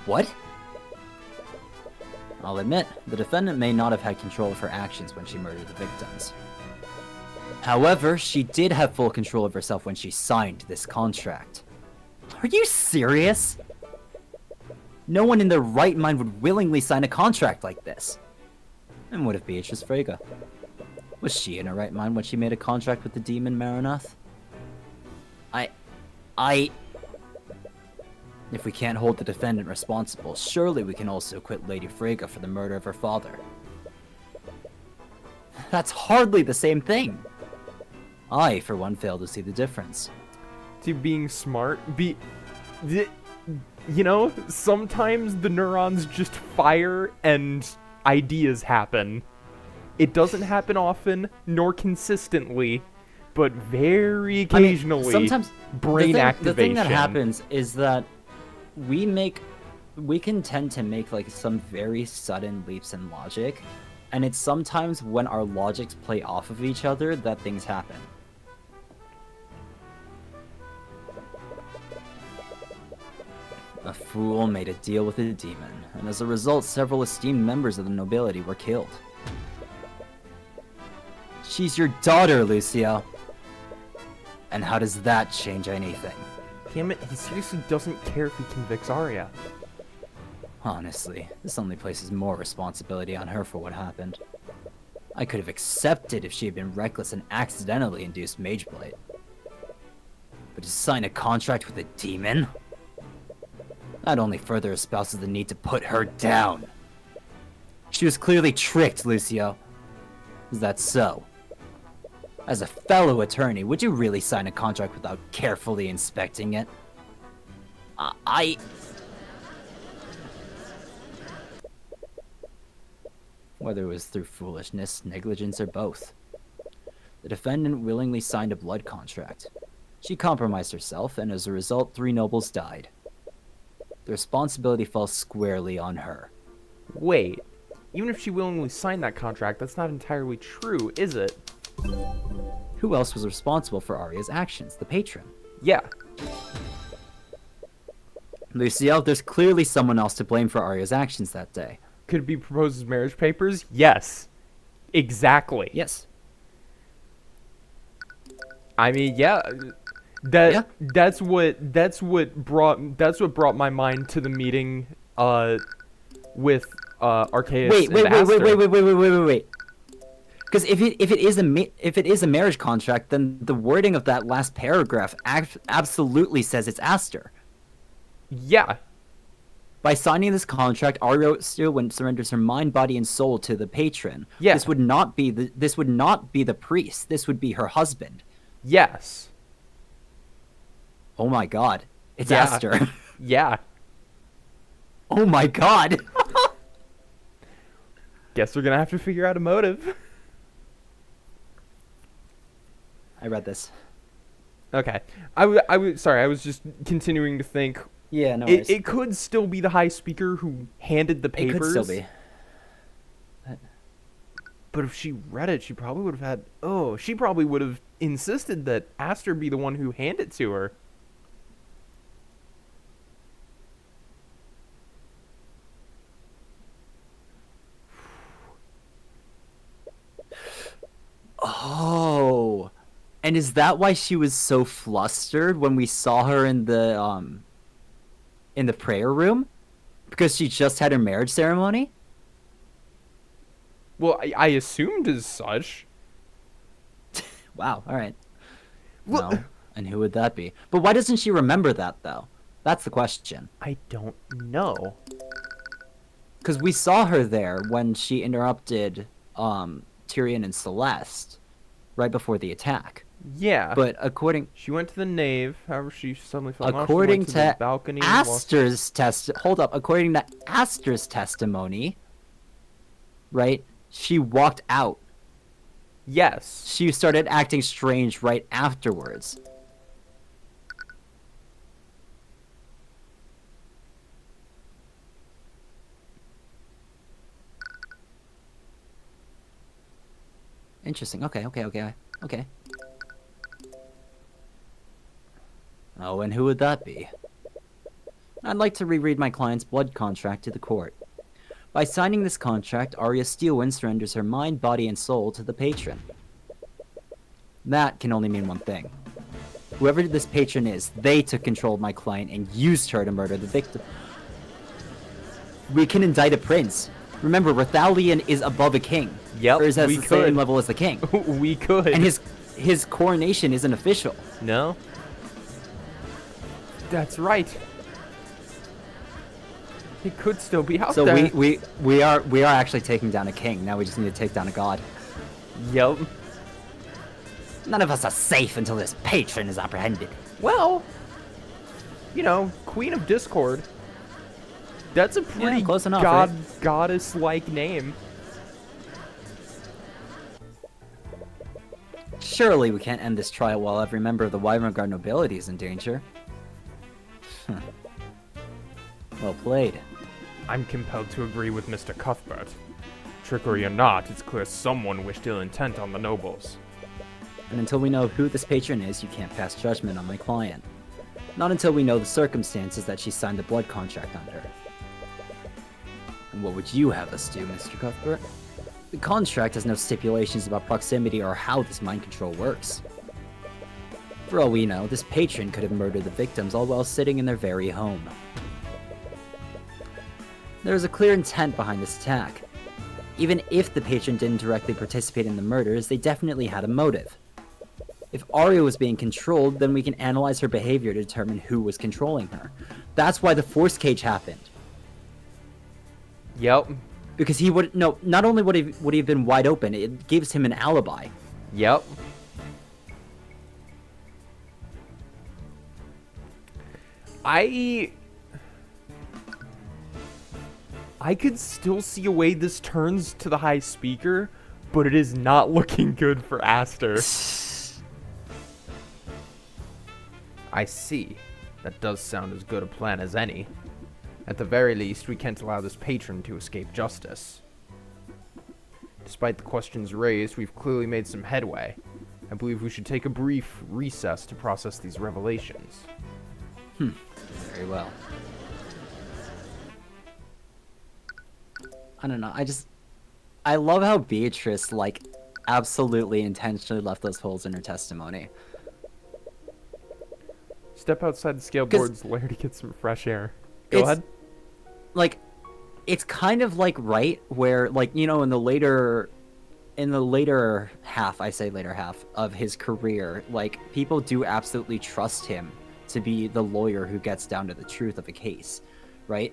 What? I'll admit, the defendant may not have had control of her actions when she murdered the victims. However, she did have full control of herself when she signed this contract. Are you serious? No one in their right mind would willingly sign a contract like this. And what of Beatrice Frege? Was she in her right mind when she made a contract with the demon Maranath? If we can't hold the defendant responsible, surely we can also acquit Lady Frege for the murder of her father. That's hardly the same thing. I, for one, fail to see the difference. To being smart, you know, sometimes the neurons just fire and ideas happen. It doesn't happen often, nor consistently, but very occasionally, sometimes brain activation. The thing that happens is that we can tend to make like some very sudden leaps in logic, and it's sometimes when our logics play off of each other that things happen. A fool made a deal with a demon, and as a result, several esteemed members of the nobility were killed. She's your daughter, Lucio. And how does that change anything? Damn it, he seriously doesn't care if he convicts Arya. Honestly, this only places more responsibility on her for what happened. I could have accepted if she had been reckless and accidentally induced Mageblight. But to sign a contract with a demon? That only further espouses the need to put her down. She was clearly tricked, Lucio. Is that so? As a fellow attorney, would you really sign a contract without carefully inspecting it? Whether it was through foolishness, negligence, or both. The defendant willingly signed a blood contract. She compromised herself, and as a result, 3 nobles died. The responsibility falls squarely on her. Wait, even if she willingly signed that contract, that's not entirely true, is it? Who else was responsible for Arya's actions? The patron. Yeah. Lucio, there's clearly someone else to blame for Arya's actions that day. Could it be proposed as marriage papers? Yes. Exactly. Yes. I mean, yeah. That's what brought my mind to the meeting with Arceus Wait, and wait, wait, Aster. wait. Because if it is a marriage contract, then the wording of that last paragraph absolutely says it's Aster. Yeah. By signing this contract, Arya Steelwind surrenders her mind, body, and soul to the patron. Yeah. This would not be the priest. This would be her husband. Yes. Oh my god. It's Yeah. Aster. Yeah. Oh my god. Guess we're gonna have to figure out a motive. I read this. Okay. I was just continuing to think. Yeah, no worries. It could still be the High Speaker who handed the papers. It could still be. But if she read it, she probably would have had. Oh, she probably would have insisted that Aster be the one who handed it to her. Oh. And is that why she was so flustered when we saw her in the prayer room? Because she just had her marriage ceremony? Well, I assumed as such. Wow, alright. Well, No. And who would that be? But why doesn't she remember that, though? That's the question. I don't know. Because we saw her there when she interrupted Tyrion and Celeste right before the attack. Yeah. But according She went to the nave. However, she suddenly fell down. She according went to the to balcony. and lost- Aster's according to Aster's testimony, right? She walked out. Yes. She started acting strange right afterwards. Interesting. Okay. Oh, and who would that be? I'd like to reread my client's blood contract to the court. By signing this contract, Arya Steelwind surrenders her mind, body, and soul to the patron. That can only mean one thing. Whoever this patron is, they took control of my client and used her to murder the victim. We can indict a prince. Remember, Rathalion is above a king. Yep, Or is at we the could. same level as the king. We could. And his coronation isn't official. No. That's right. He could still be out So there. we are actually taking down a king. Now we just need to take down a god. Yep. None of us are safe until this patron is apprehended. Well, you know, Queen of Discord. That's a pretty close enough, right? goddess-like name. Surely we can't end this trial while every member of the Wyvern Guard nobility is in danger. Well played. I'm compelled to agree with Mr. Cuthbert. Trickery or not, it's clear someone wished ill intent on the nobles. And until we know who this patron is, you can't pass judgment on my client. Not until we know the circumstances that she signed the blood contract under. And what would you have us do, Mr. Cuthbert? The contract has no stipulations about proximity or how this mind control works. For all we know, this patron could have murdered the victims all while sitting in their very home. There is a clear intent behind this attack. Even if the patron didn't directly participate in the murders, they definitely had a motive. If Arya was being controlled, then we can analyze her behavior to determine who was controlling her. That's why the force cage happened. Yep. Because he would not only would he have been wide open, it gives him an alibi. Yep. I could still see a way this turns to the High Speaker, but it is not looking good for Aster. I see. That does sound as good a plan as any. At the very least, we can't allow this patron to escape justice. Despite the questions raised, we've clearly made some headway. I believe we should take a brief recess to process these revelations. Very well. I don't know. I love how Beatrice, like, absolutely intentionally left those holes in her testimony. Step outside the scale 'Cause board's lair to get some fresh air. Go ahead. Like, it's kind of like, right, where, like, you know, in the later half, I say later half, of his career, like, people do absolutely trust him to be the lawyer who gets down to the truth of a case, right?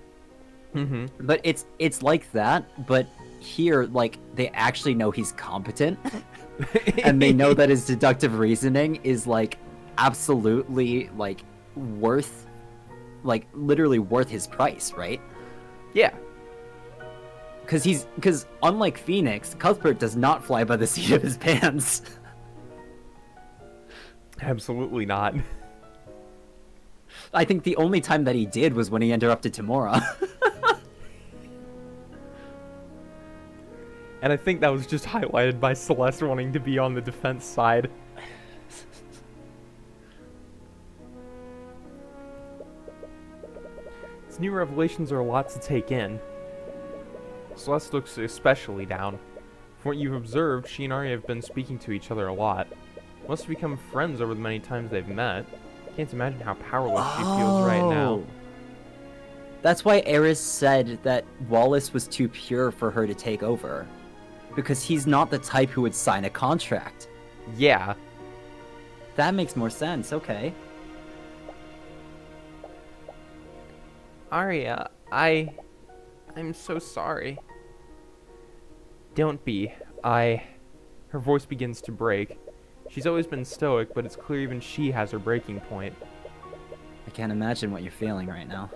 Mm-hmm. But it's like that, but here, like, they actually know he's competent, and they know that his deductive reasoning is, like, absolutely, like, worth, like, literally worth his price, right? Yeah. Because unlike Phoenix, Cuthbert does not fly by the seat of his pants. Absolutely not. I think the only time that he did was when he interrupted Tamora. And I think that was just highlighted by Celeste wanting to be on the defense side. These new revelations are a lot to take in. Celeste looks especially down. From what you've observed, she and Arya have been speaking to each other a lot. Must have become friends over the many times they've met. Can't imagine how powerless she feels right now. That's why Eris said that Wallace was too pure for her to take over. Because he's not the type who would sign a contract. Yeah. That makes more sense, okay. Arya, I'm so sorry. Don't be. Her voice begins to break. She's always been stoic, but it's clear even she has her breaking point. I can't imagine what you're feeling right now.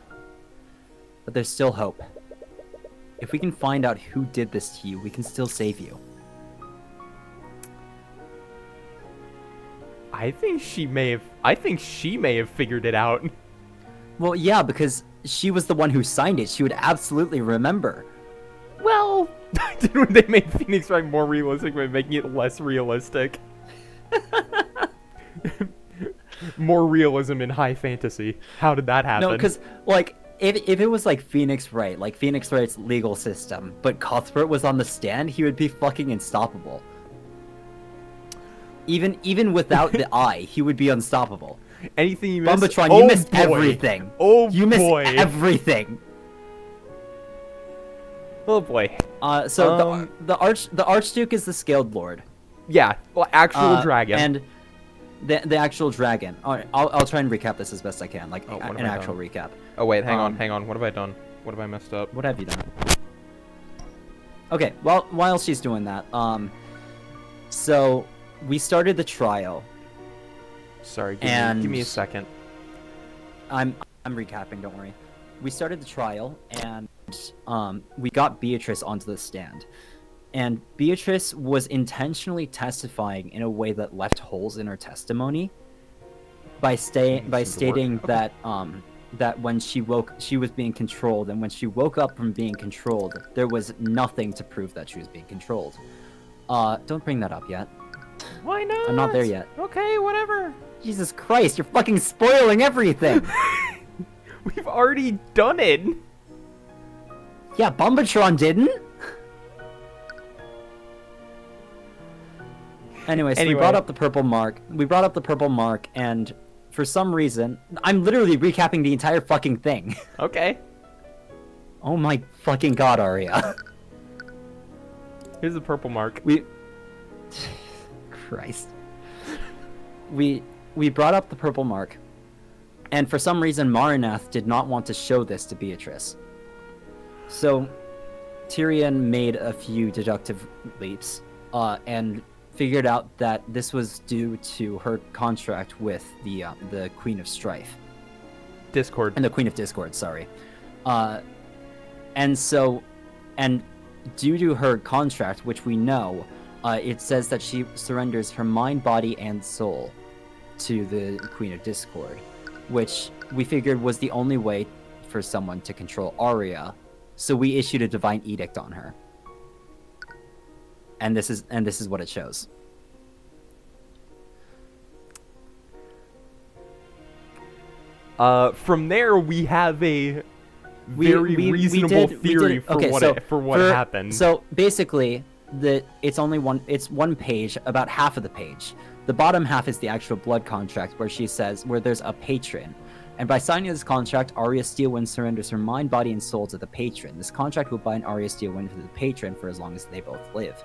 But there's still hope. If we can find out who did this to you, we can still save you. I think she may have figured it out. Well, yeah, because she was the one who signed it. She would absolutely remember. Well, they made Phoenix Wright more realistic by making it less realistic. More realism in high fantasy. How did that happen? No, because, like, if it was like Phoenix Wright, like Phoenix Wright's legal system, but Cuthbert was on the stand, he would be fucking unstoppable. Even without the eye, he would be unstoppable. Anything you missed? Bumbletron, you missed everything. Oh you missed boy. everything. Oh boy. So the Archduke is the Scaled Lord. Yeah, well, actual dragon. And the actual dragon. All right, I'll try and recap this as best I can, like what have an I actual done? recap. Oh wait, hang on. What have I done? What have I messed up? What have you done? Okay, well, while she's doing that, so we started the trial. Sorry, give me a second. I'm recapping, don't worry. We started the trial, and we got Beatrice onto the stand. And Beatrice was intentionally testifying in a way that left holes in her testimony by stating that that when she was being controlled, and when she woke up from being controlled, there was nothing to prove that she was being controlled. Don't bring that up yet. Why not? I'm not there yet. Okay, whatever. Jesus Christ, you're fucking spoiling everything! We've already done it. Yeah, Bumbletron didn't? Anyways, we brought up the purple mark. And for some reason, I'm literally recapping the entire fucking thing. Okay. Oh my fucking god, Arya. Here's the purple mark. Christ. We brought up the purple mark, and for some reason Marinath did not want to show this to Beatrice. So Tyrion made a few deductive leaps, and figured out that this was due to her contract with the Queen of Strife. Discord. And the Queen of Discord, sorry. And due to her contract, which we know, it says that she surrenders her mind, body, and soul to the Queen of Discord, which we figured was the only way for someone to control Arya, so we issued a divine edict on her. And this is what it shows. From there we have a very reasonable theory for okay, what happened. So basically, it's one page, about half of the page. The bottom half is the actual blood contract where she says where there's a patron. And by signing this contract, Arya Steelwind surrenders her mind, body, and soul to the patron. This contract will bind Arya Steelwind to the patron for as long as they both live.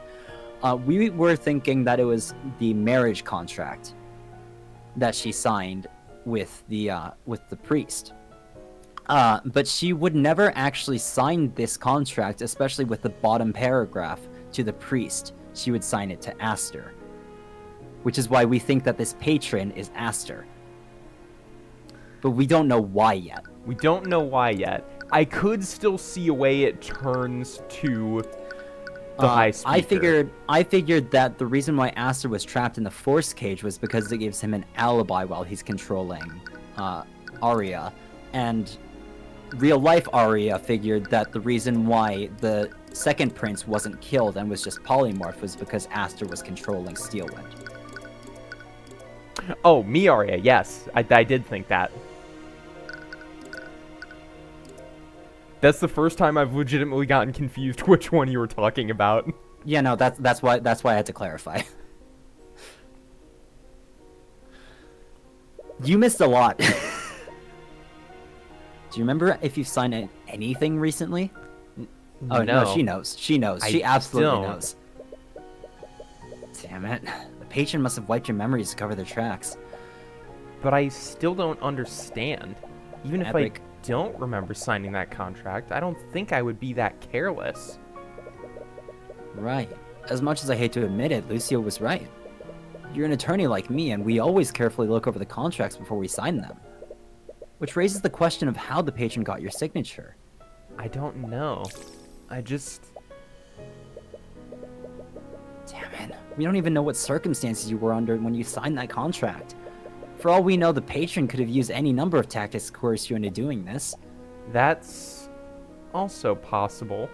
We were thinking that it was the marriage contract that she signed with the priest. But she would never actually sign this contract, especially with the bottom paragraph, to the priest. She would sign it to Aster. Which is why we think that this patron is Aster. But we don't know why yet. We don't know why yet. I could still see a way it turns to the High Speaker. I figured that the reason why Aster was trapped in the Force Cage was because it gives him an alibi while he's controlling Arya. And real-life Arya figured that the reason why the second prince wasn't killed and was just polymorphed was because Aster was controlling Steelwind. Oh, me Arya, yes. I did think that. That's the first time I've legitimately gotten confused which one you were talking about. Yeah, no, that's why I had to clarify. You missed a lot. Do you remember if you've signed anything recently? Oh no, she knows. She knows. She absolutely knows. Damn it. The patron must have wiped your memories to cover their tracks. But I still don't understand. Even if Epic. I don't remember signing that contract, I don't think I would be that careless. Right. As much as I hate to admit it, Lucio was right. You're an attorney like me, and we always carefully look over the contracts before we sign them. Which raises the question of how the patron got your signature. I don't know. I just... Damn it. We don't even know what circumstances you were under when you signed that contract. For all we know, the patron could have used any number of tactics to coerce you into doing this. That's also possible.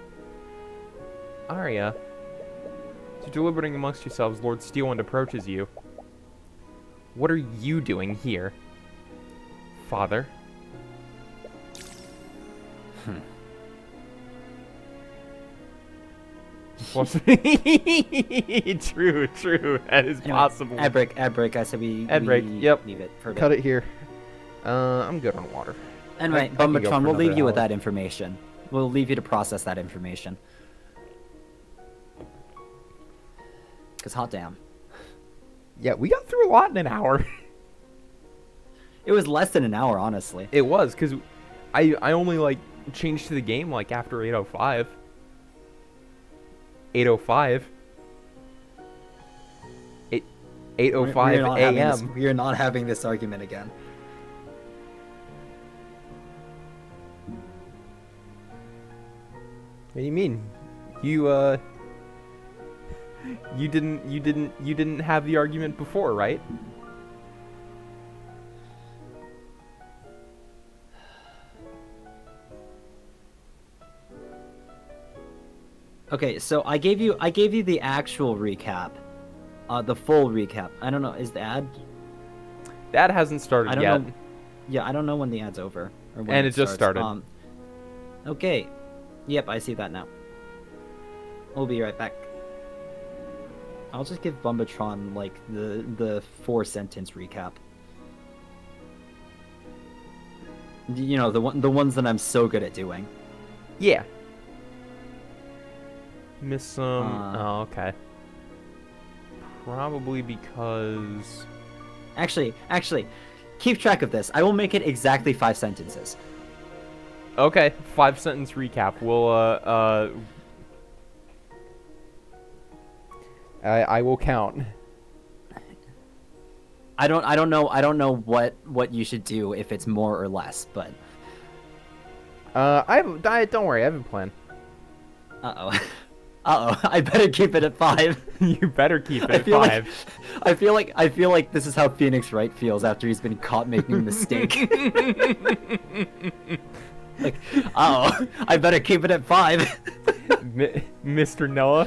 Arya, as you're deliberating amongst yourselves, Lord Steelwind approaches you. What are you doing here, Father? True. That is Anyway, possible. Ad break. I said we Yep. leave it for a bit. Cut it here. I'm good on water. Anyway, I can go Bumbatron, for we'll leave another you with hour. that information. We'll leave you to process that information. Because hot damn. Yeah, we got through a lot in an hour. It was less than an hour, honestly. It was, because I only, changed to the game, after 8:05. 8:05. 8:05 a.m. We are not having this argument again. What do you mean? You didn't have the argument before, right? Okay, so I gave you the actual recap, the full recap. I don't know, is the ad? That hasn't started I don't yet. know. Yeah, I don't know when the ad's over. Or when And it just starts. started. Okay. Yep, I see that now. We'll be right back. I'll just give Bumbatron the 4-sentence recap. You know, the ones that I'm so good at doing. Yeah. Miss some. Oh, okay. Probably because. Actually, keep track of this. I will make it exactly 5 sentences. Okay, 5-sentence recap. We'll I will count. I don't know what you should do if it's more or less, but Don't worry, I have a plan. uh-oh. I better keep it at 5. You better keep it at I 5. feel like this is how Phoenix Wright feels after he's been caught making a mistake. I better keep it at 5. Mr. Noah,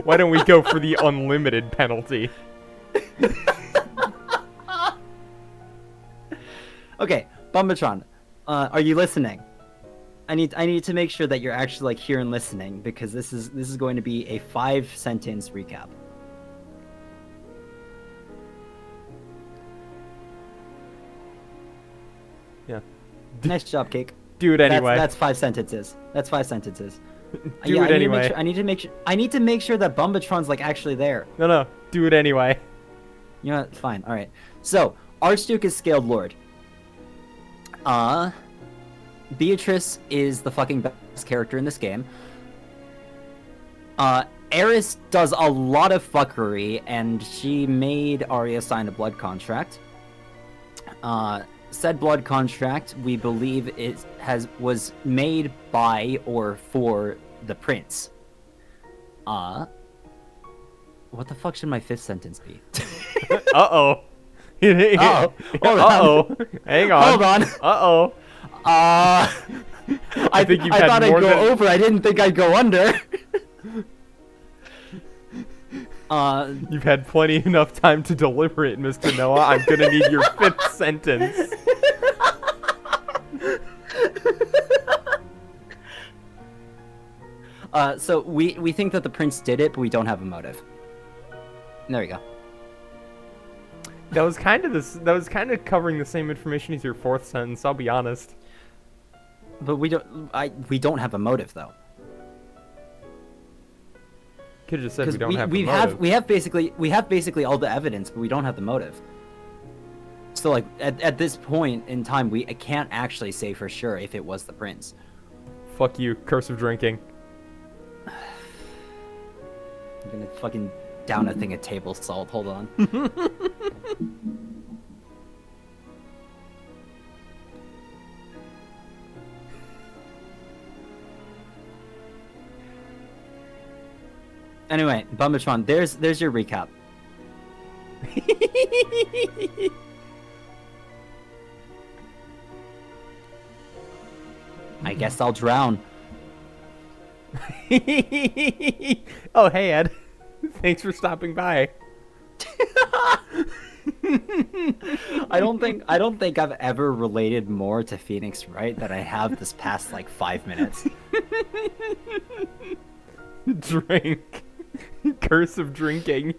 why don't we go for the unlimited penalty? Okay, Bumbatron, are you listening? I need to make sure that you're actually like here and listening, because this is going to be a 5-sentence recap. Yeah. Nice job, Cake. Do it anyway. That's 5 sentences. That's 5 sentences. Do it anyway. I need to make sure that Bumbatron's like actually there. No. Do it anyway. You know what? Fine. All right. So, Archduke is Scaled Lord. Beatrice is the fucking best character in this game. Eris does a lot of fuckery, and she made Arya sign a blood contract. Said blood contract, we believe was made by or for the prince. What the fuck should my 5th sentence be? Uh-oh. Uh-oh. Hold on. Uh-oh. Hang on. Hold on. Uh-oh. I think you've I had thought more I'd go than- over. I didn't think I'd go under. You've had plenty enough time to deliberate, Mr. Noah. I'm gonna need your 5th sentence. So we think that the prince did it, but we don't have a motive. There we go. That was kind of covering the same information as your 4th sentence, I'll be honest. But we don't have a motive though. Could have just said we Because don't have a motive. we have basically all the evidence, but we don't have the motive. So like at this point in time, I can't actually say for sure if it was the prince. Fuck you, curse of drinking. I'm gonna fucking down a thing of table salt. Hold on. Anyway, Bumbatron, there's your recap. I guess I'll drown. Oh, hey, Ed. Thanks for stopping by. I don't think I've ever related more to Phoenix Wright than I have this past like 5 minutes. Drink. Curse of drinking.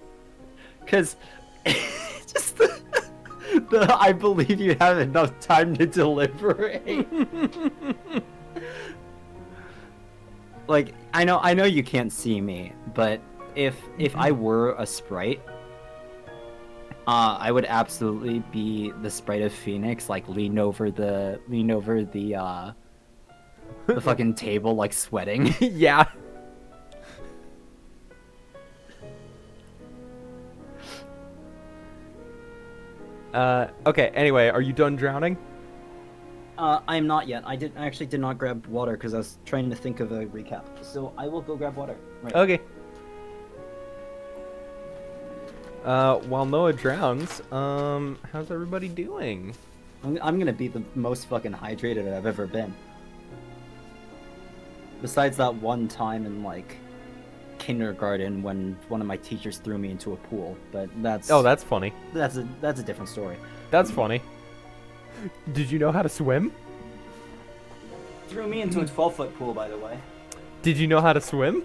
Because just the I believe you have enough time to deliberate. Like I know you can't see me, but if I were a sprite, I would absolutely be the sprite of Phoenix, like lean over the fucking table, like sweating. Yeah. Okay, anyway, are you done drowning? I am not yet. I actually did not grab water because I was trying to think of a recap. So I will go grab water. Right. Okay. While Noah drowns, how's everybody doing? I'm gonna be the most fucking hydrated I've ever been. Besides that one time in like kindergarten when one of my teachers threw me into a pool, but that's Oh, that's funny. that's a different story. That's funny. Did you know how to swim? Threw me into a 12-foot pool, by the way. Did you know how to swim?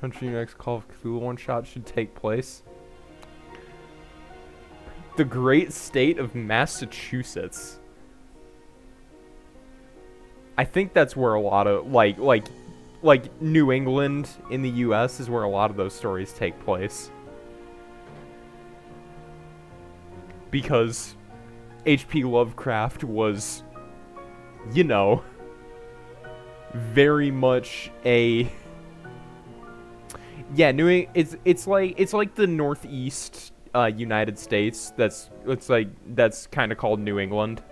Country next Call of Cthulhu one-shot should take place. The great state of Massachusetts. I think that's where a lot of like New England in the US is where a lot of those stories take place. Because H.P. Lovecraft was, you know, very much a it's like the Northeast United States. That's kind of called New England.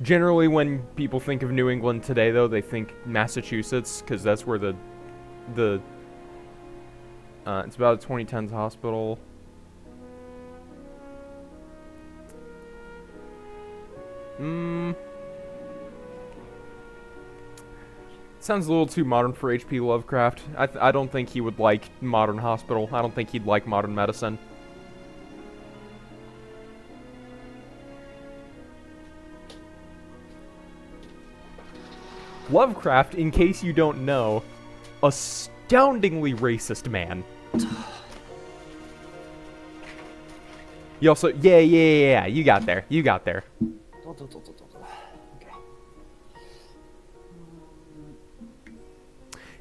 Generally, when people think of New England today, though, they think Massachusetts, because that's where the it's about a 2010s hospital. Sounds a little too modern for H.P. Lovecraft. I don't think he would like modern hospital. I don't think he'd like modern medicine. Lovecraft, in case you don't know, astoundingly racist man. You also, yeah, you got there.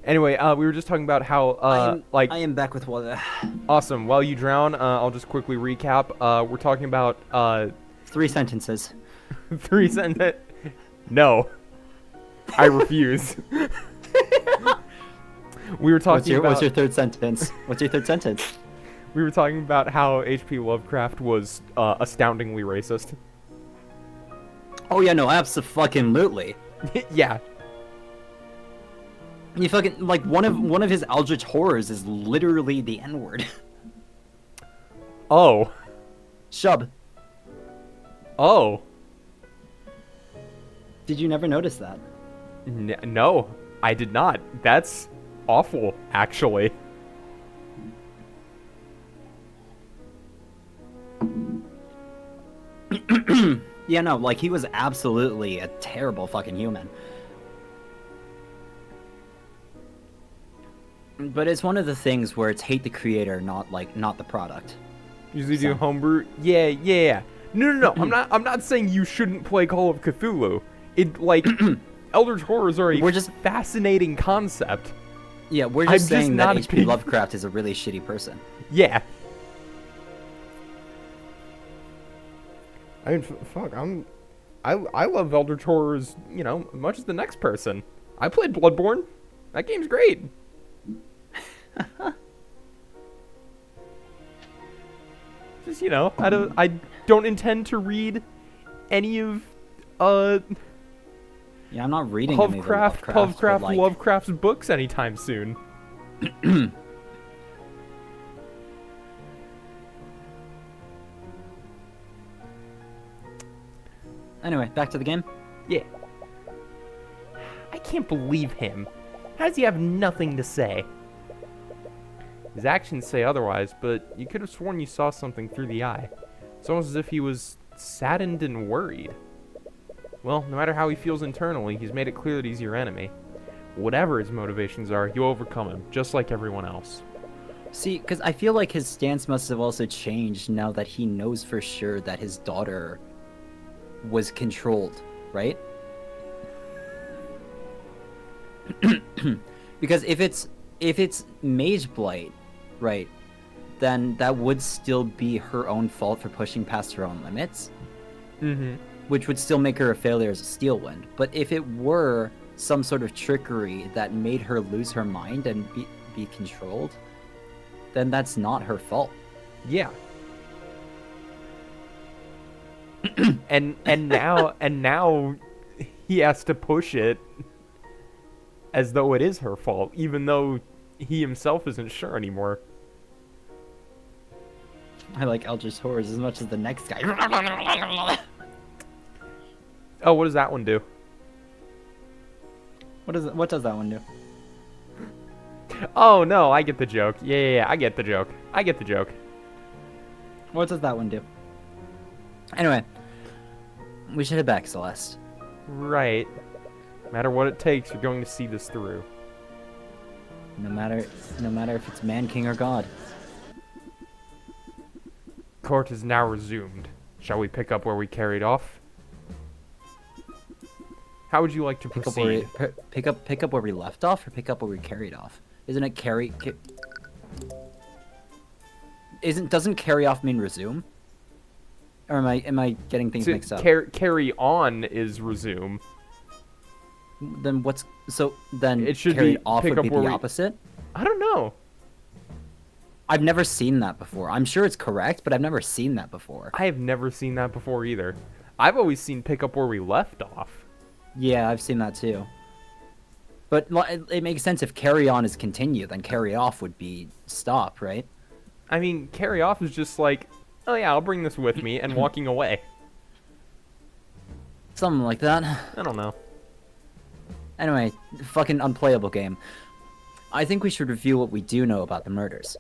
Anyway, we were just talking about how, I am back with water. Awesome. While you drown, I'll just quickly recap. We're talking about, 3 sentences. 3 sentences. No. I refuse. We were talking about... What's your third sentence? What's your third sentence? We were talking about how H.P. Lovecraft was, astoundingly racist. Oh yeah, no, abso-fucking-lutely. Yeah. You fucking, like, one of his eldritch horrors is literally the N-word. Oh. Shub. Oh. Did you never notice that? No, I did not. That's awful, actually. Yeah, no, like, he was absolutely a terrible fucking human. But it's one of the things where it's hate the creator, not the product. Usually do homebrew. Yeah. No. I'm not saying you shouldn't play Call of Cthulhu. It, like, Eldritch Horrors are a fascinating concept. Yeah, we're just saying that H.P. big... Lovecraft is a really shitty person. Yeah. I mean, fuck, I love Eldritch Horrors, you know, as much as the next person. I played Bloodborne. That game's great. Just, you know, I don't intend to read any of Yeah, I'm not reading Lovecraft's books anytime soon. Anyway, back to the game. Yeah. I can't believe him. How does he have nothing to say? His actions say otherwise, but you could have sworn you saw something through the eye. It's almost as if he was saddened and worried. Well, no matter how he feels internally, he's made it clear that he's your enemy. Whatever his motivations are, you'll overcome him, just like everyone else. See, because I feel like his stance must have also changed now that he knows for sure that his daughter was controlled, right? Because if it's Mage Blight, right, then that would still be her own fault for pushing past her own limits. Mm-hmm. Which would still make her a failure as a Steelwind. But if it were some sort of trickery that made her lose her mind and be controlled, then that's not her fault. Yeah. and now he has to push it as though it is her fault, even though he himself isn't sure anymore. I like Eldritch Horrors as much as the next guy. Oh, what does that one do? What does that one do? Oh, no, I get the joke. Yeah, I get the joke. What does that one do? Anyway, we should head back, Celeste. Right. No matter what it takes, you're going to see this through. No matter if it's man, king, or god. Court is now resumed. Shall we pick up where we carried off? How would you like to proceed? Pick up where we left off, or pick up where we carried off? Isn't it doesn't carry off mean resume? Or am I getting things mixed up? Carry on is resume. Then it should carry be off pick would up be where the we... opposite? I don't know. I've never seen that before. I'm sure it's correct, but I've never seen that before. I have never seen that before either. I've always seen pick up where we left off. Yeah, I've seen that too. But it makes sense if carry on is continue, then carry off would be stop, right? I mean, carry off is just like, oh yeah, I'll bring this with me, and walking away. Something like that. I don't know. Anyway, fucking unplayable game. I think we should review what we do know about the murders.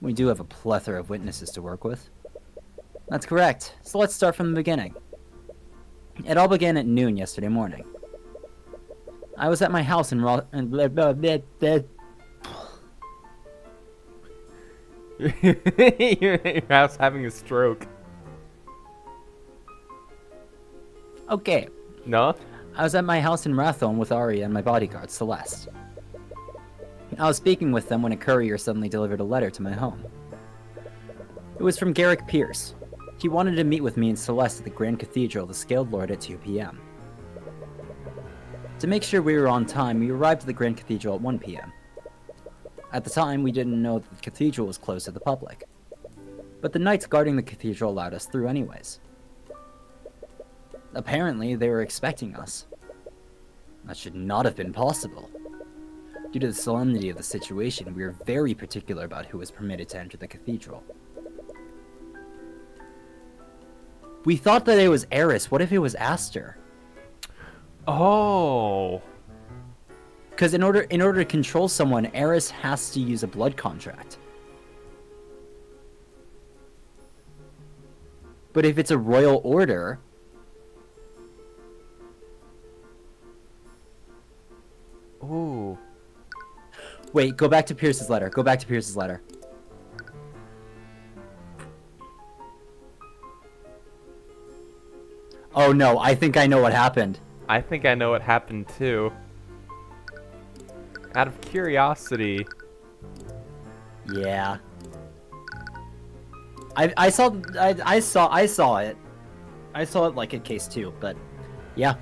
We do have a plethora of witnesses to work with. That's correct. So let's start from the beginning. It all began at noon yesterday morning. I was at my house in Your house having a stroke. Okay. No? I was at my house in Rathone with Arya and my bodyguard, Celeste. I was speaking with them when a courier suddenly delivered a letter to my home. It was from Garrick Pierce. He wanted to meet with me and Celeste at the Grand Cathedral of the Scaled Lord at 2 p.m. To make sure we were on time, we arrived at the Grand Cathedral at 1 p.m. At the time, we didn't know that the cathedral was closed to the public. But the knights guarding the cathedral allowed us through anyways. Apparently, they were expecting us. That should not have been possible. Due to the solemnity of the situation, we were very particular about who was permitted to enter the cathedral. We thought that it was Eris. What if it was Aster? Oh. Because in order to control someone, Eris has to use a blood contract. But if it's a royal order... Ooh. Wait, go back to Pierce's letter. Go back to Pierce's letter. Oh no, I think I know what happened. I think I know what happened too. Out of curiosity. Yeah. I saw it. I saw it like at case 2, but yeah.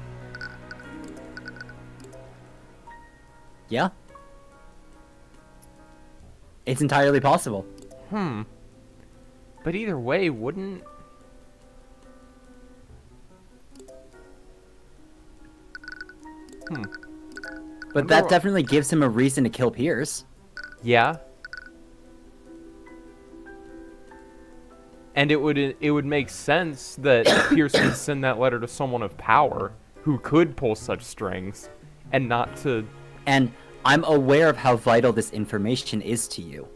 Yeah. It's entirely possible. But either way, wouldn't... But that definitely gives him a reason to kill Pierce. Yeah. And it would make sense that Pierce would send that letter to someone of power who could pull such strings, and not to... And I'm aware of how vital this information is to you.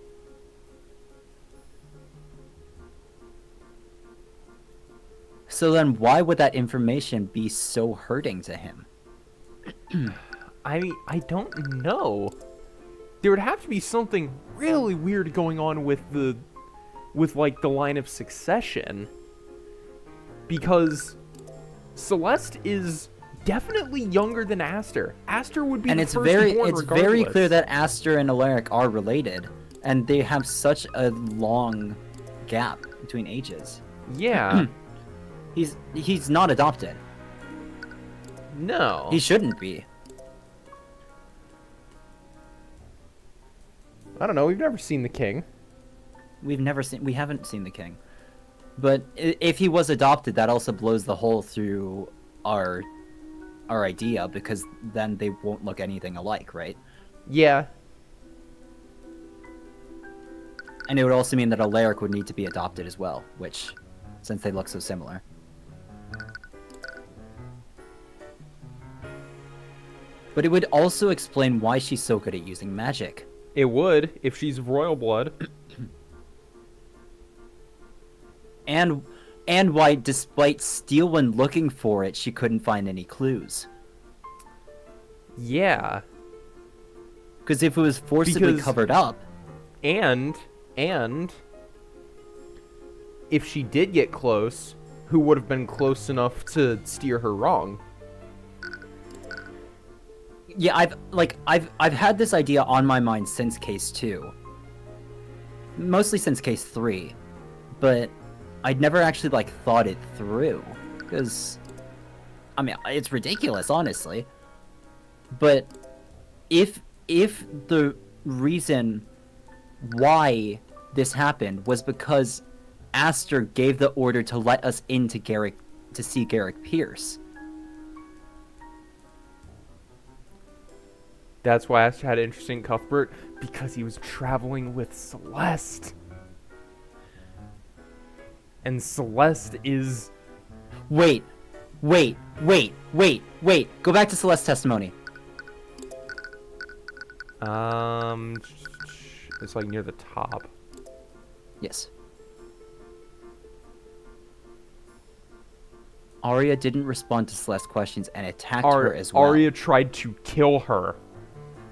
So then why would that information be so hurting to him? I don't know. There would have to be something really weird going on with like the line of succession, because Celeste is definitely younger than Aster. Aster would be And the it's firstborn very regardless. clear that Aster and Alaric are related, and they have such a long gap between ages. Yeah. He's not adopted. No. He shouldn't be. I don't know. We've never seen the king. We haven't seen the king. But if he was adopted, that also blows the hole through our idea, because then they won't look anything alike, right? Yeah. And it would also mean that Alaric would need to be adopted as well, which, since they look so similar. But it would also explain why she's so good at using magic. It would, if she's royal blood. And why, despite Steelwind looking for it, she couldn't find any clues. Yeah. Because if it was forcibly covered up... And if she did get close, who would have been close enough to steer her wrong? Yeah, I've had this idea on my mind since case 2. Mostly since case 3. But I'd never actually thought it through. Because I mean, it's ridiculous, honestly. But if the reason why this happened was because Aster gave the order to let us into Garrick to see Garrick Pierce. That's why Aster had interest in Cuthbert, because he was traveling with Celeste. And Celeste is... Wait, Wait. Go back to Celeste's testimony. It's like near the top. Yes. Arya didn't respond to Celeste's questions and attacked her as well. Arya tried to kill her.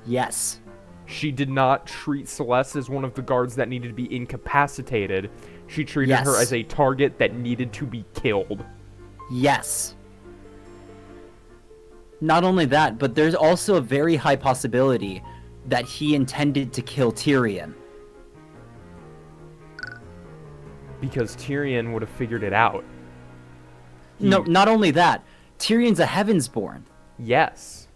Yes. She did not treat Celeste as one of the guards that needed to be incapacitated. She treated her as a target that needed to be killed. Yes. Not only that, but there's also a very high possibility that he intended to kill Tyrion. Because Tyrion would have figured it out. No, not only that. Tyrion's a Heavensborn. Yes.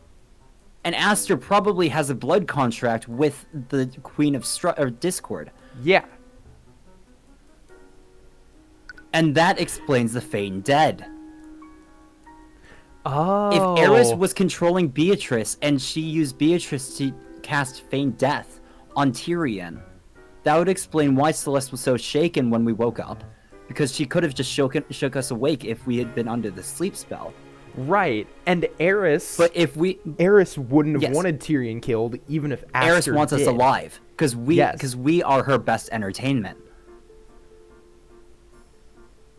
And Aster probably has a blood contract with the Queen of Discord. Yeah. And that explains the Fey'n dead. Oh. If Aerys was controlling Beatrice and she used Beatrice to cast Fey'n death on Tyrion, that would explain why Celeste was so shaken when we woke up. Because she could have just shook us awake if we had been under the sleep spell. Right, and Aerys. But Aerys wouldn't have wanted Tyrion killed, even if Aster Aerys wants did. us alive, because we are her best entertainment.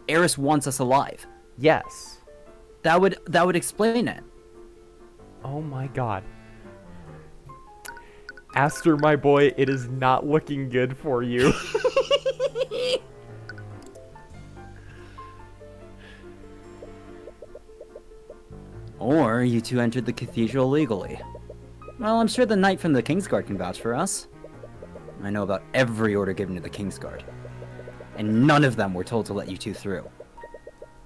Aerys wants us alive. Yes. That would explain it. Oh my god. Aster, my boy, it is not looking good for you. Or you two entered the cathedral legally. Well, I'm sure the knight from the Kingsguard can vouch for us. I know about every order given to the Kingsguard. And none of them were told to let you two through.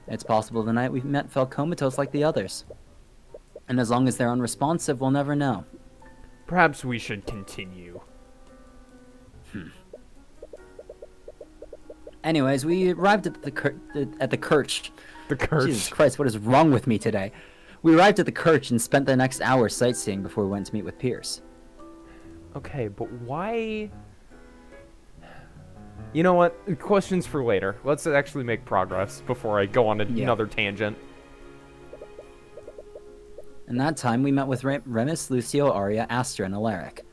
It's possible the knight we met fell comatose like the others. And as long as they're unresponsive, we'll never know. Perhaps we should continue. Anyways, we arrived at the Kirch. The Kirch. Jesus Christ, what is wrong with me today? We arrived at the Kirch and spent the next hour sightseeing before we went to meet with Pierce. Okay, but why... You know what? Questions for later. Let's actually make progress before I go on another tangent. In that time, we met with Remus, Lucio, Arya, Aster, and Alaric.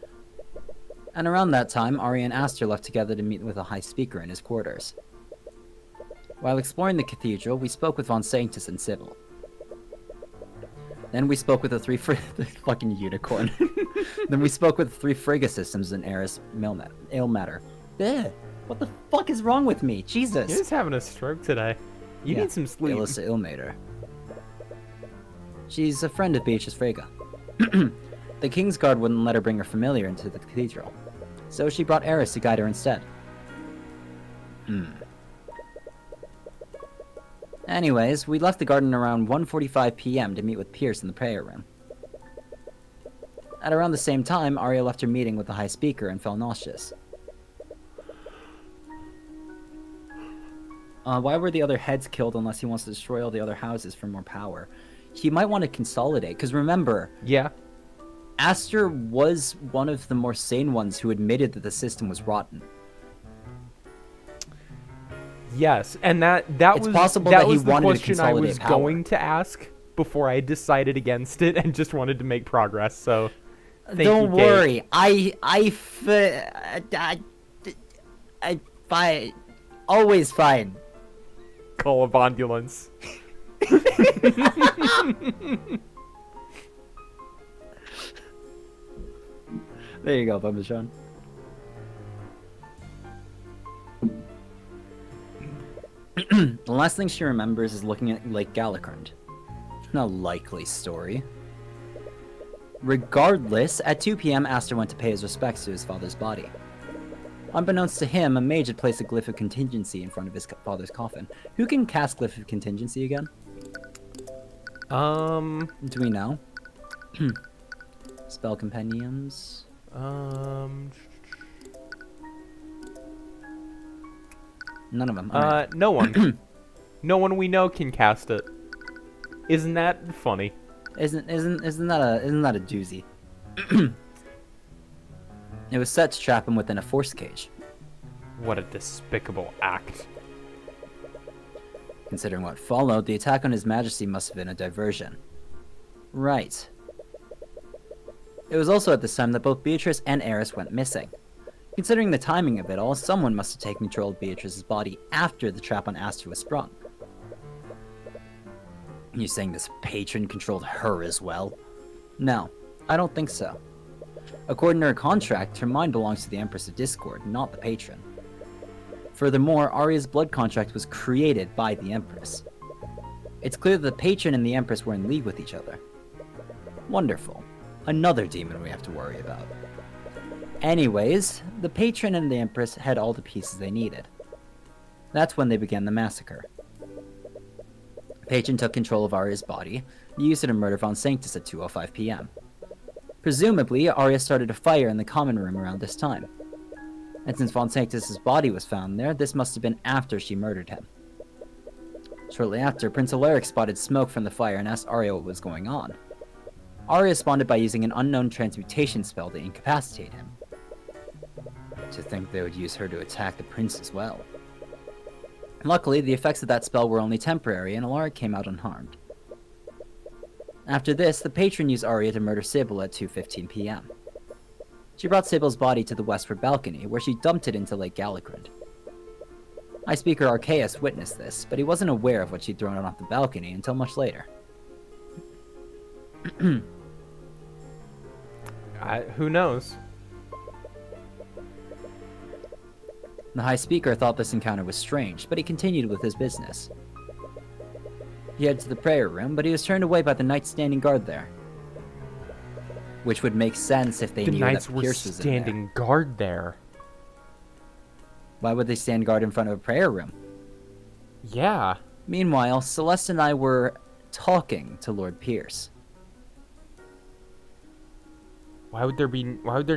And around that time, Arya and Aster left together to meet with a High Speaker in his quarters. While exploring the cathedral, we spoke with Von Sanctus and Sybil. Then we spoke with the the fucking unicorn. Then we spoke with the 3 Frigga systems in Eris Ilmater. Ugh, what the fuck is wrong with me? Jesus. You're just having a stroke today. You need some sleep. Alyssa Ilmater. She's a friend of Beatrice Frigga. The Kingsguard wouldn't let her bring her familiar into the cathedral, so she brought Eris to guide her instead. Anyways, we left the garden around 1:45 p.m. to meet with Pierce in the prayer room. At around the same time, Arya left her meeting with the High Speaker and fell nauseous. Why were the other heads killed unless he wants to destroy all the other houses for more power? He might want to consolidate, because remember... Yeah. Aster was one of the more sane ones who admitted that the system was rotten. Yes, and that it's was possible that that he was the wanted to question I consolidate was power. going to ask before I decided against it and just wanted to make progress. So don't worry, I fine, always fine. Call of ambulance. There you go, Bubba Sean. The last thing she remembers is looking at Lake Galakrond. A likely story. Regardless, at 2 p.m. Aster went to pay his respects to his father's body. Unbeknownst to him, a mage had placed a glyph of contingency in front of his father's coffin. Who can cast glyph of contingency again? Do we know? Spell compendiums? None of them. Right. No one. No one we know can cast it. Isn't that funny? Isn't that a doozy? It was set to trap him within a force cage. What a despicable act. Considering what followed, the attack on His Majesty must have been a diversion. Right. It was also at this time that both Beatrice and Eris went missing. Considering the timing of it all, someone must have taken control of Beatrice's body after the trap on Aster was sprung. You saying this patron controlled her as well? No, I don't think so. According to her contract, her mind belongs to the Empress of Discord, not the patron. Furthermore, Arya's blood contract was created by the Empress. It's clear that the patron and the Empress were in league with each other. Wonderful. Another demon we have to worry about. Anyways, the patron and the Empress had all the pieces they needed. That's when they began the massacre. Patron took control of Arya's body and used it to murder Von Sanctus at 2:05 p.m. Presumably, Arya started a fire in the common room around this time. And since Von Sanctus's body was found there, this must have been after she murdered him. Shortly after, Prince Alaric spotted smoke from the fire and asked Arya what was going on. Arya responded by using an unknown transmutation spell to incapacitate him. To think they would use her to attack the prince as well. Luckily, the effects of that spell were only temporary, and Alaric came out unharmed. After this, the patron used Arya to murder Sybil at 2:15 p.m. She brought Sybil's body to the westward balcony, where she dumped it into Lake Galagrind. High Speaker Archaeus witnessed this, but he wasn't aware of what she'd thrown off the balcony until much later. Who knows? The High Speaker thought this encounter was strange, but he continued with his business. He headed to the prayer room, but he was turned away by the knights standing guard there. Which would make sense if they The knew knights that were Pierce was in there. standing guard there. Why would they stand guard in front of a prayer room? Yeah. Meanwhile, Celeste and I were talking to Lord Pierce. Why would there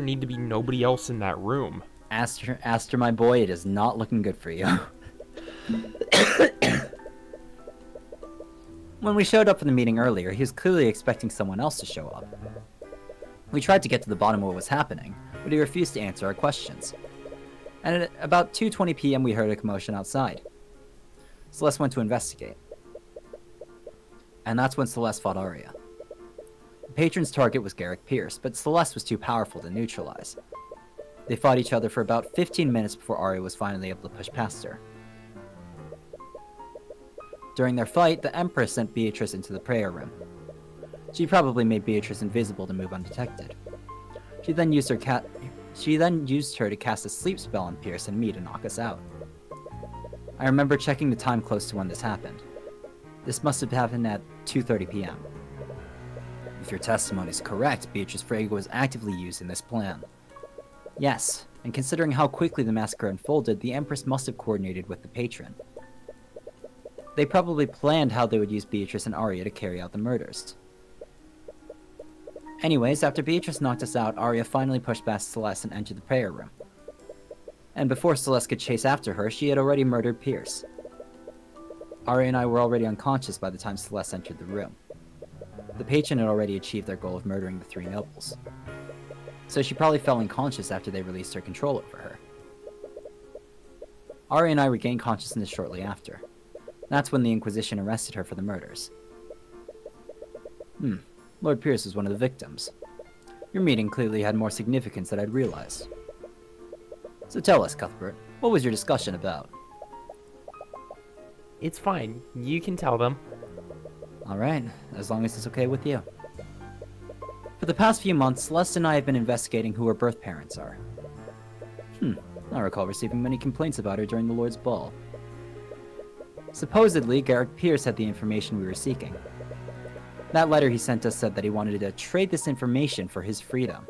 need to be nobody else in that room? Aster, my boy, it is not looking good for you. When we showed up for the meeting earlier, he was clearly expecting someone else to show up. We tried to get to the bottom of what was happening, but he refused to answer our questions. And at about 2:20 p.m. we heard a commotion outside. Celeste went to investigate. And that's when Celeste fought Arya. The patron's target was Garrick Pierce, but Celeste was too powerful to neutralize. They fought each other for about 15 minutes before Arya was finally able to push past her. During their fight, the Empress sent Beatrice into the prayer room. She probably made Beatrice invisible to move undetected. She then used her to cast a sleep spell on Pierce and me to knock us out. I remember checking the time close to when this happened. This must have happened at 2:30 p.m. If your testimony is correct, Beatrice Frege was actively used in this plan. Yes, and considering how quickly the massacre unfolded, the Empress must have coordinated with the patron. They probably planned how they would use Beatrice and Arya to carry out the murders. Anyways, after Beatrice knocked us out, Arya finally pushed past Celeste and entered the prayer room. And before Celeste could chase after her, she had already murdered Pierce. Arya and I were already unconscious by the time Celeste entered the room. The patron had already achieved their goal of murdering the three nobles. So she probably fell unconscious after they released their control over her. Arya and I regained consciousness shortly after. That's when the Inquisition arrested her for the murders. Lord Pierce was one of the victims. Your meeting clearly had more significance than I'd realized. So tell us, Cuthbert, what was your discussion about? It's fine. You can tell them. Alright, as long as it's okay with you. For the past few months, Celeste and I have been investigating who her birth parents are. I recall receiving many complaints about her during the Lord's Ball. Supposedly, Garrick Pierce had the information we were seeking. That letter he sent us said that he wanted to trade this information for his freedom.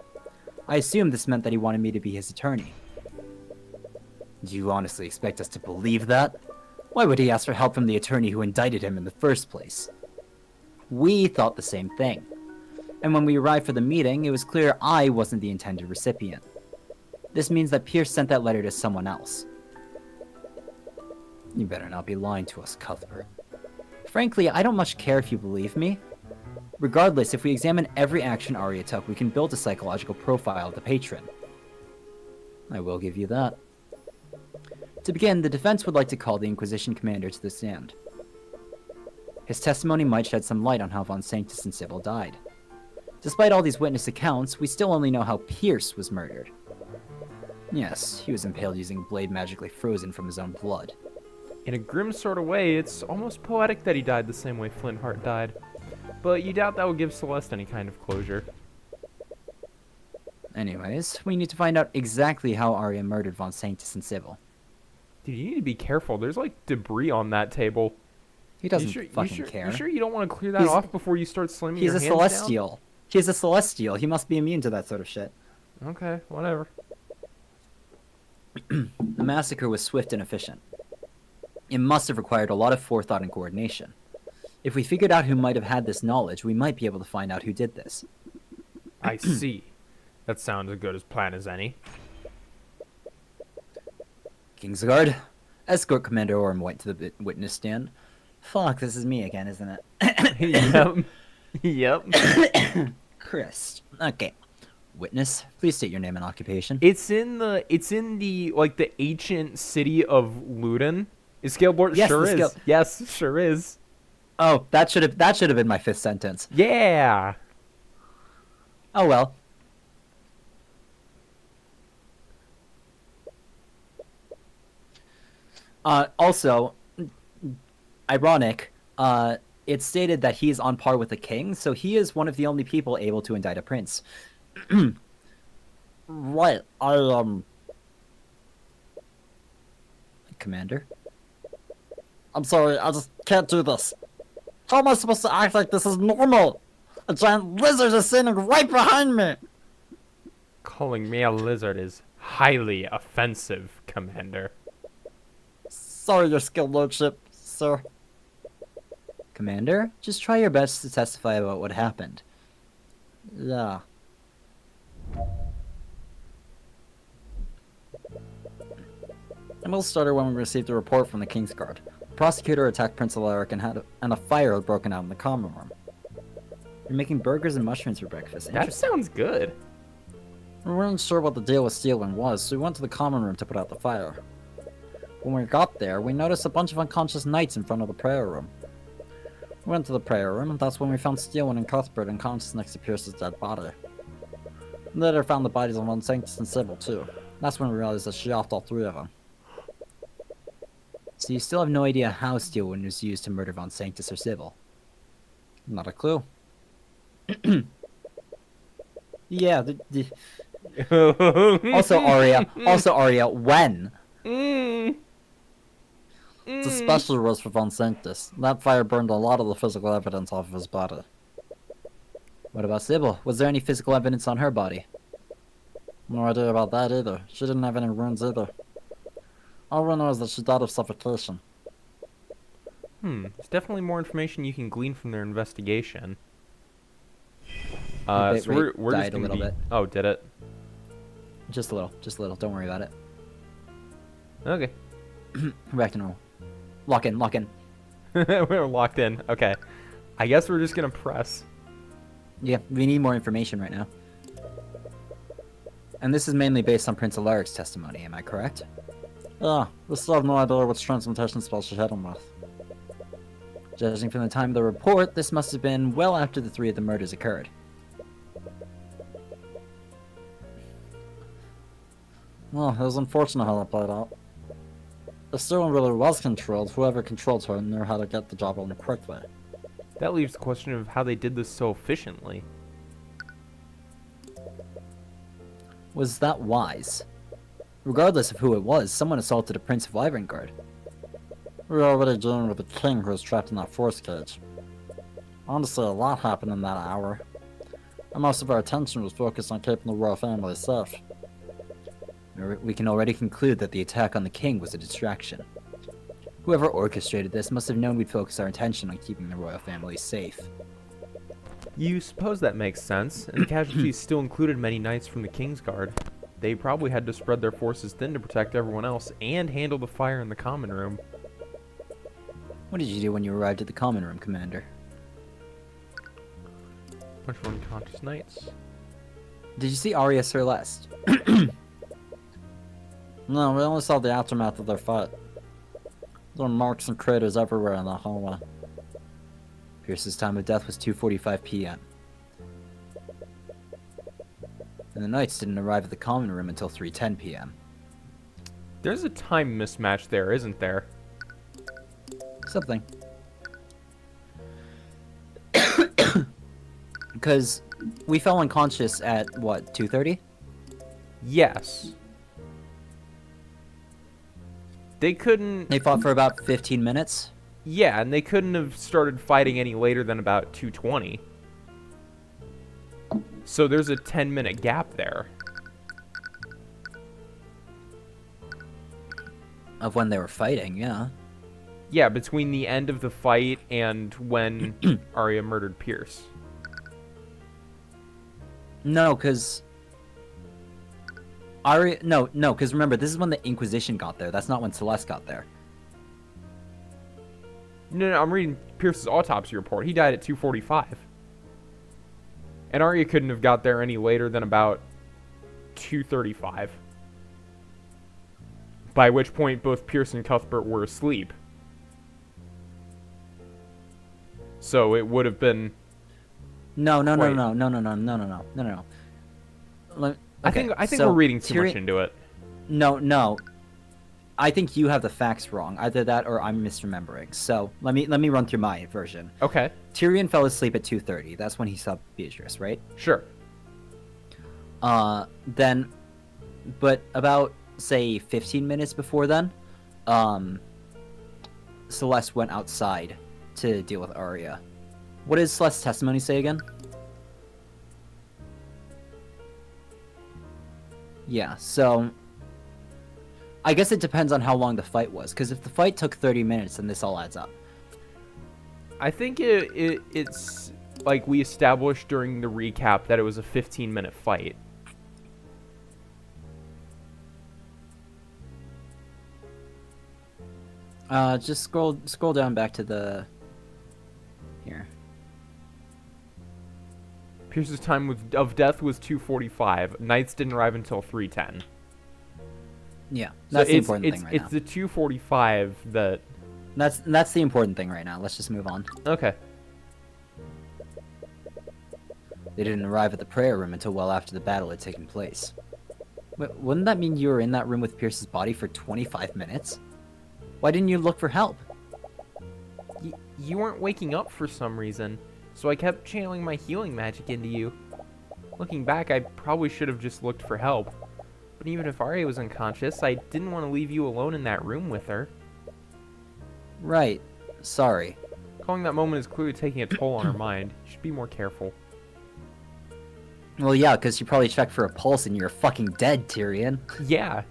I assumed this meant that he wanted me to be his attorney. Do you honestly expect us to believe that? Why would he ask for help from the attorney who indicted him in the first place? We thought the same thing. And when we arrived for the meeting, it was clear I wasn't the intended recipient. This means that Pierce sent that letter to someone else. You better not be lying to us, Cuthbert. Frankly, I don't much care if you believe me. Regardless, if we examine every action Arya took, we can build a psychological profile of the patron. I will give you that. To begin, the defense would like to call the Inquisition commander to the stand. His testimony might shed some light on how Von Sanctus and Sybil died. Despite all these witness accounts, we still only know how Pierce was murdered. Yes, he was impaled using a blade magically frozen from his own blood. In a grim sort of way, it's almost poetic that he died the same way Flintheart died. But you doubt that will give Celeste any kind of closure. Anyways, we need to find out exactly how Arya murdered Von Sanctus and Sybil. Dude, you need to be careful. There's like debris on that table. He doesn't fucking care. You sure you don't want to clear that off before you start slamming your hands down? He's a Celestial. He's a Celestial. He must be immune to that sort of shit. Okay, whatever. The massacre was swift and efficient. It must have required a lot of forethought and coordination. If we figured out who might have had this knowledge, we might be able to find out who did this. I see. That sounds as good a plan as any. Kingsguard, escort Commander Orm White to the witness stand. Fuck, this is me again, isn't it? Yep. Yep. Christ. Okay. Witness, please state your name and occupation. It's in the like the ancient city of Luden. Is Scalebort? Yes, sure is. Yes, sure is. Oh, that should have been my fifth sentence. Yeah. Oh well. Also, ironic, it's stated that he is on par with the king, so he is one of the only people able to indict a prince. Right, Commander? I'm sorry, I just can't do this. How am I supposed to act like this is normal? A giant lizard is standing right behind me! Calling me a lizard is highly offensive, Commander. Sorry, your skilled lordship, sir. Commander, just try your best to testify about what happened. Yeah. It all started when we received a report from the Kingsguard. The prosecutor attacked Prince Alaric and a fire had broken out in the common room. You're making burgers and mushrooms for breakfast. That sounds good. We weren't sure what the deal with stealing was, so we went to the common room to put out the fire. When we got there, we noticed a bunch of unconscious knights in front of the prayer room. We went to the prayer room, and that's when we found Steelman and Cuthbert unconscious next to Pierce's dead body. Later found the bodies of Von Sanctus and Sybil, too. That's when we realized that she offed all three of them. So you still have no idea how Steelman was used to murder Von Sanctus or Sybil? Not a clue. Yeah, Also, Arya, when? It's especially worse for Von Sanctus. That fire burned a lot of the physical evidence off of his body. What about Sybil? Was there any physical evidence on her body? No idea about that either. She didn't have any wounds either. All we know is that she died of suffocation. There's definitely more information you can glean from their investigation. The So we're just died a gonna little be... bit. Oh, did it? Just a little. Don't worry about it. Okay. We're back to normal. Lock in. We're locked in. Okay. I guess we're just gonna press. Yeah, we need more information right now. And this is mainly based on Prince Alaric's testimony, am I correct? Yeah, we still have no idea which transmutation spell she hit him with. Judging from the time of the report, this must have been well after the three of the murders occurred. Well, it was unfortunate how that played out. If Sterling really was controlled, whoever controlled her knew how to get the job done quickly. That leaves the question of how they did this so efficiently. Was that wise? Regardless of who it was, someone assaulted a Prince of Isengard. We were already dealing with a king who was trapped in that force cage. Honestly, a lot happened in that hour, and most of our attention was focused on keeping the royal family safe. We can already conclude that the attack on the king was a distraction. Whoever orchestrated this must have known we'd focus our attention on keeping the royal family safe. You suppose that makes sense, and the casualties still included many knights from the Kingsguard. They probably had to spread their forces thin to protect everyone else and handle the fire in the common room. What did you do when you arrived at the common room, Commander? Bunch of unconscious knights. Did you see Arya Celeste? No, we only saw the aftermath of their fight. There were marks and craters everywhere in the hallway. Pierce's time of death was 2:45 p.m. And the Knights didn't arrive at the common room until 3:10 p.m. There's a time mismatch there, isn't there? Something. Because we fell unconscious at, what, 2:30? Yes. They couldn't... They fought for about 15 minutes? Yeah, and they couldn't have started fighting any later than about 2:20. So there's a 10-minute gap there. Of when they were fighting, yeah. Yeah, between the end of the fight and when Arya murdered Pierce. No, because... Arya... No, because remember, this is when the Inquisition got there. That's not when Celeste got there. No, I'm reading Pierce's autopsy report. He died at 2:45. And Arya couldn't have got there any later than about 2:35. By which point both Pierce and Cuthbert were asleep. So it would have been... No. Wait. No. I think so we're reading too much Tyrion- into it. No. I think you have the facts wrong. Either that or I'm misremembering. So let me run through my version. Okay, Tyrion fell asleep at 2:30. That's when he saw Beatrice, right? sure. Then, but about say 15 minutes before then, Celeste went outside to deal with Arya. What does Celeste's testimony say again? Yeah, so I guess it depends on how long the fight was, because if the fight took 30 minutes, then this all adds up. I think it's like we established during the recap that it was a 15-minute fight. Just scroll down back to the... Here. Pierce's time of death was 2:45. Knights didn't arrive until 3:10. Yeah, So that's the it's important thing right it's now. the 2:45 that... That's the important thing right now. Let's just move on. Okay. They didn't arrive at the prayer room until well after the battle had taken place. Wouldn't that mean you were in that room with Pierce's body for 25 minutes? Why didn't you look for help? You weren't waking up for some reason, so I kept channeling my healing magic into you. Looking back, I probably should have just looked for help. But even if Arya was unconscious, I didn't want to leave you alone in that room with her. Right. Sorry. Calling that moment is clearly taking a toll on her mind. You should be more careful. Well, yeah, because you probably checked for a pulse and you're fucking dead, Tyrion. Yeah.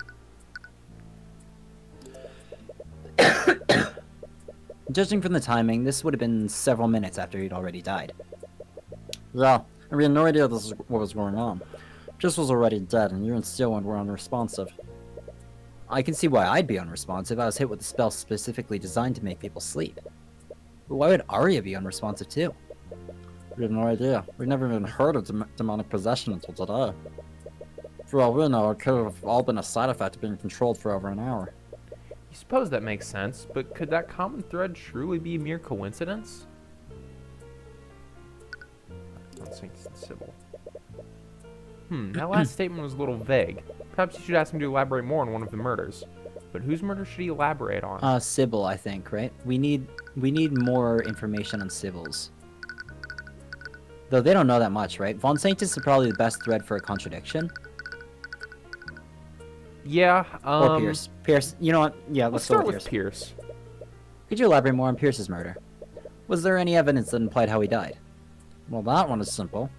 Judging from the timing, this would have been several minutes after he'd already died. Yeah, we had no idea this was what was going on. Pierce was already dead, and you and Steelwind were unresponsive. I can see why I'd be unresponsive. I was hit with a spell specifically designed to make people sleep. But why would Arya be unresponsive too? We have no idea. We've never even heard of demonic possession until today. For all we know, it could have all been a side effect of being controlled for over an hour. You suppose that makes sense, but could that common thread truly be mere coincidence? Sybil. That last statement was a little vague. Perhaps you should ask him to elaborate more on one of the murders. But whose murder should he elaborate on? Sybil, I think, right? We need more information on Sybil's. Though they don't know that much, right? Von Sanctus is probably the best thread for a contradiction. Yeah, Or Pierce. Pierce, you know what? Yeah, let's let's go start with with Pierce. Pierce. Could you elaborate more on Pierce's murder? Was there any evidence that implied how he died? Well, that one is simple.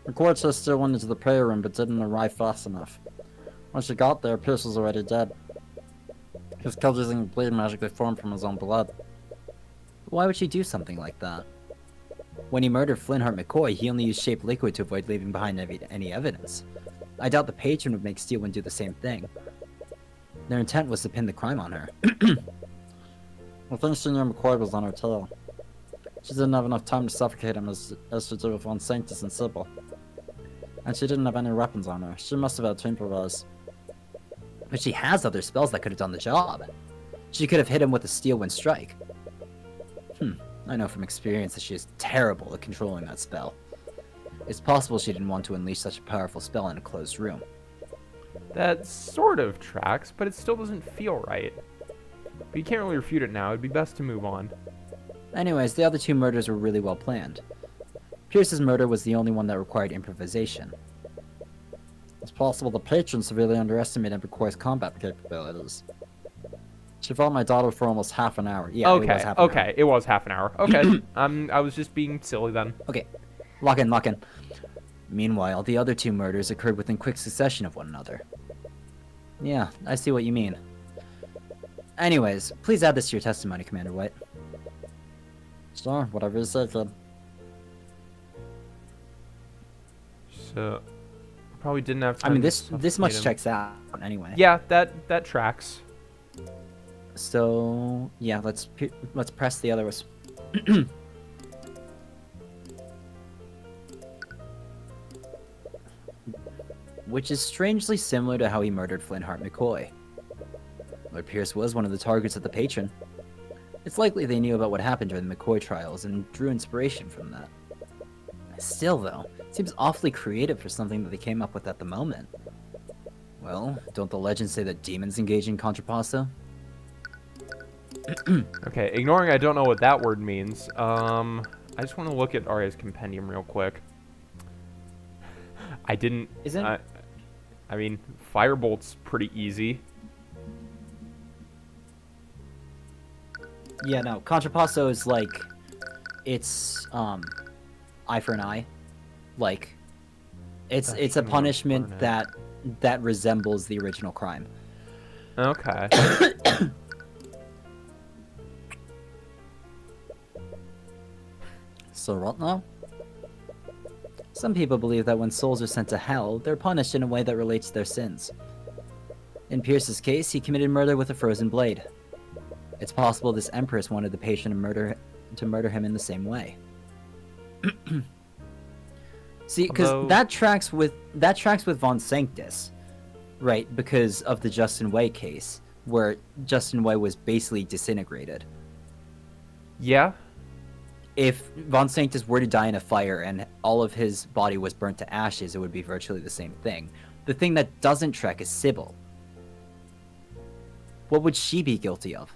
The court sister went into the prayer room but didn't arrive fast enough. When she got there, Pierce was already dead. He was killed using a blade magically formed from his own blood. Why would she do something like that? When he murdered Flintheart McCoy, he only used shaped liquid to avoid leaving behind any evidence. I doubt the patron would make Steelwind do the same thing. Their intent was to pin the crime on her. I think she knew McCoy was on her tail. She didn't have enough time to suffocate him as she did with Von Sanctus and Sybil. And she didn't have any weapons on her. She must have had to improvise. But she has other spells that could have done the job. She could have hit him with a Steelwind strike. I know from experience that she is terrible at controlling that spell. It's possible she didn't want to unleash such a powerful spell in a closed room. That sort of tracks, but it still doesn't feel right. But you can't really refute it now. It'd be best to move on. Anyways, the other two murders were really well planned. Pierce's murder was the only one that required improvisation. It's possible the patron severely underestimated McCoy's combat capabilities. She fought my daughter for almost half an hour. Yeah, Okay, it was half an hour. it was half an hour. Okay, I was just being silly then. Okay, lock in, lock in. Meanwhile, the other two murders occurred within quick succession of one another. Yeah, I see what you mean. Anyways, please add this to your testimony, Commander White. Sure, whatever you say, kid. So, probably didn't have I time mean, to this much suffocate him. checks out anyway. Yeah, that tracks. So yeah, let's press the others. Which is strangely similar to how he murdered Flintheart McCoy. Lord Pierce was one of the targets of the patron. It's likely they knew about what happened during the McCoy trials and drew inspiration from that. Still, though, it seems awfully creative for something that they came up with at the moment. Well, don't the legends say that demons engage in contrapasso? Okay, ignoring I don't know what that word means. I just want to look at Arya's compendium real quick. I didn't. Isn't? I mean, Firebolt's pretty easy. Yeah, no. Contrapasso is like, it's eye for an eye. Like, it's a punishment that resembles the original crime. Okay. So what now? Some people believe that when souls are sent to hell, they're punished in a way that relates to their sins. In Pierce's case, he committed murder with a frozen blade. It's possible this Empress wanted the patient to murder him in the same way. See, because that tracks with Von Sanctus, right? Because of the Justin Way case, where Justin Way was basically disintegrated. Yeah. If Von Sanctus were to die in a fire and all of his body was burnt to ashes, it would be virtually the same thing. The thing that doesn't track is Sybil. What would she be guilty of?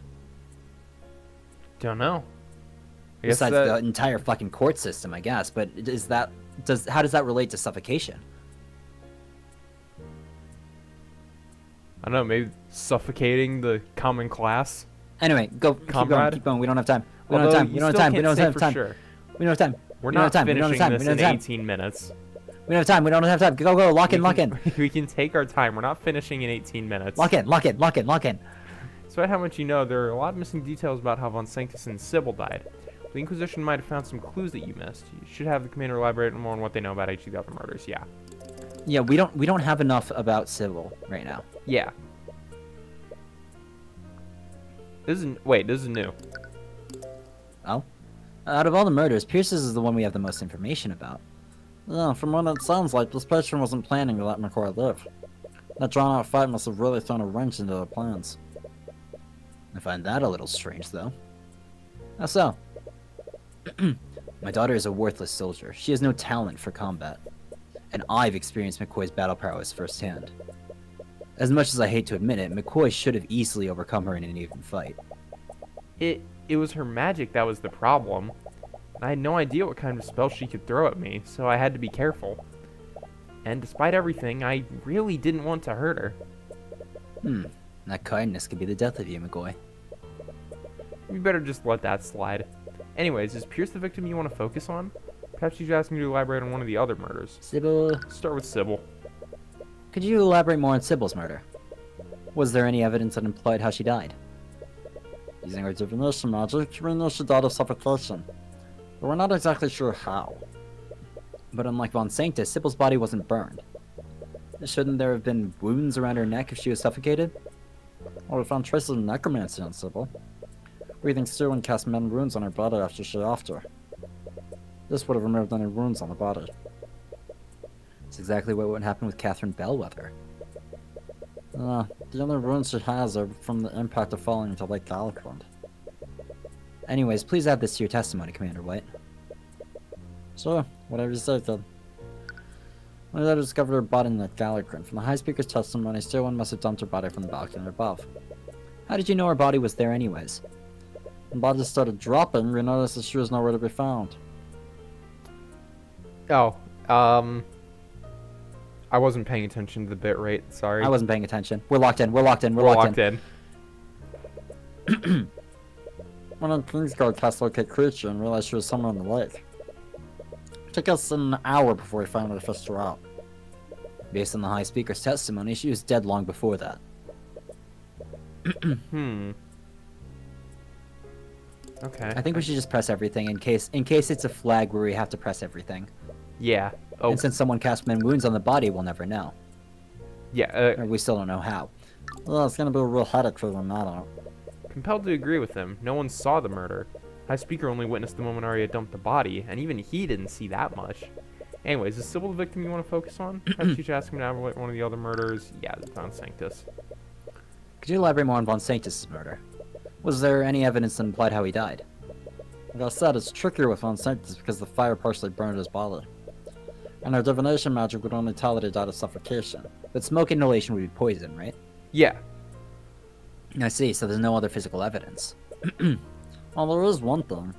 Don't know. I guess Besides the entire fucking court system, I guess. But how does that relate to suffocation? I don't know, maybe suffocating the common class. Anyway, keep going. We don't have time. We don't have time. We don't have time. We don't have time. We're not finishing this in 18 minutes. We don't have time. We don't have time. Go. Lock in. We can take our time. We're not finishing in 18 minutes. Lock in. Despite how much you know, there are a lot of missing details about how Von Sanctus and Sybil died. The Inquisition might have found some clues that you missed. You should have the commander elaborate more on what they know about each of the other murders. Yeah. Yeah, we don't have enough about Sybil right now. Yeah. This is new. Oh? Out of all the murders, Pierce's is the one we have the most information about. Yeah, from what it sounds like, this patron wasn't planning to let McCoy live. That drawn-out fight must have really thrown a wrench into their plans. I find that a little strange, though. How so? My daughter is a worthless soldier. She has no talent for combat. And I've experienced McCoy's battle prowess firsthand. As much as I hate to admit it, McCoy should have easily overcome her in an even fight. It was her magic that was the problem. I had no idea what kind of spell she could throw at me, so I had to be careful. And despite everything, I really didn't want to hurt her. That kindness could be the death of you, McCoy. We better just let that slide. Anyways, is Pierce the victim you want to focus on? Perhaps you should ask me to elaborate on one of the other murders. Sybil... Start with Sybil. Could you elaborate more on Sybil's murder? Was there any evidence that implied how she died? Using our divination magic, we know she died of suffocation. But we're not exactly sure how. But unlike Von Sanctus, Sybil's body wasn't burned. Shouldn't there have been wounds around her neck if she was suffocated? Or we found traces of necromancy on Sybil. We think Tyrion cast men runes on her body after she after. This would have removed any wounds on the body. It's exactly what would happen with Catherine Bellwether. The only runes she has are from the impact of falling into Lake Galakrond. Anyways, please add this to your testimony, Commander White. Sure, whatever you say, kid. When I discovered her body in the Gallagher, from the High Speaker's testimony, Steelwind must have dumped her body from the balcony above. How did you know her body was there anyways? When the body started dropping, we noticed that she was nowhere to be found. Oh, I wasn't paying attention to the bit rate. Sorry. I wasn't paying attention. We're locked in. We're locked in. We're locked in. When on Kingsguard cast locate creature and realized she was somewhere in the lake. It took us an hour before we finally fished her out. Based on the High Speaker's testimony, she was dead long before that. Okay. I think we should just press everything in case it's a flag where we have to press everything. Yeah. Oh. And since someone cast mend wounds on the body, we'll never know. Yeah. Or we still don't know how. Well, it's gonna be a real headache for them, I don't. Compelled to agree with him. No one saw the murder. High Speaker only witnessed the moment Arya dumped the body, and even he didn't see that much. Anyways, is Sybil the victim you want to focus on? Perhaps you should ask him to elaborate one of the other murders. Yeah, the Von Sanctus. Could you elaborate more on Von Sanctus' murder? Was there any evidence that implied how he died? Like I said, it's trickier with Von Sanctus because the fire partially burned his body. And her divination magic would only tell that he died of suffocation. But smoke inhalation would be poison, right? Yeah. I see, so there's no other physical evidence. Well, there is one thing.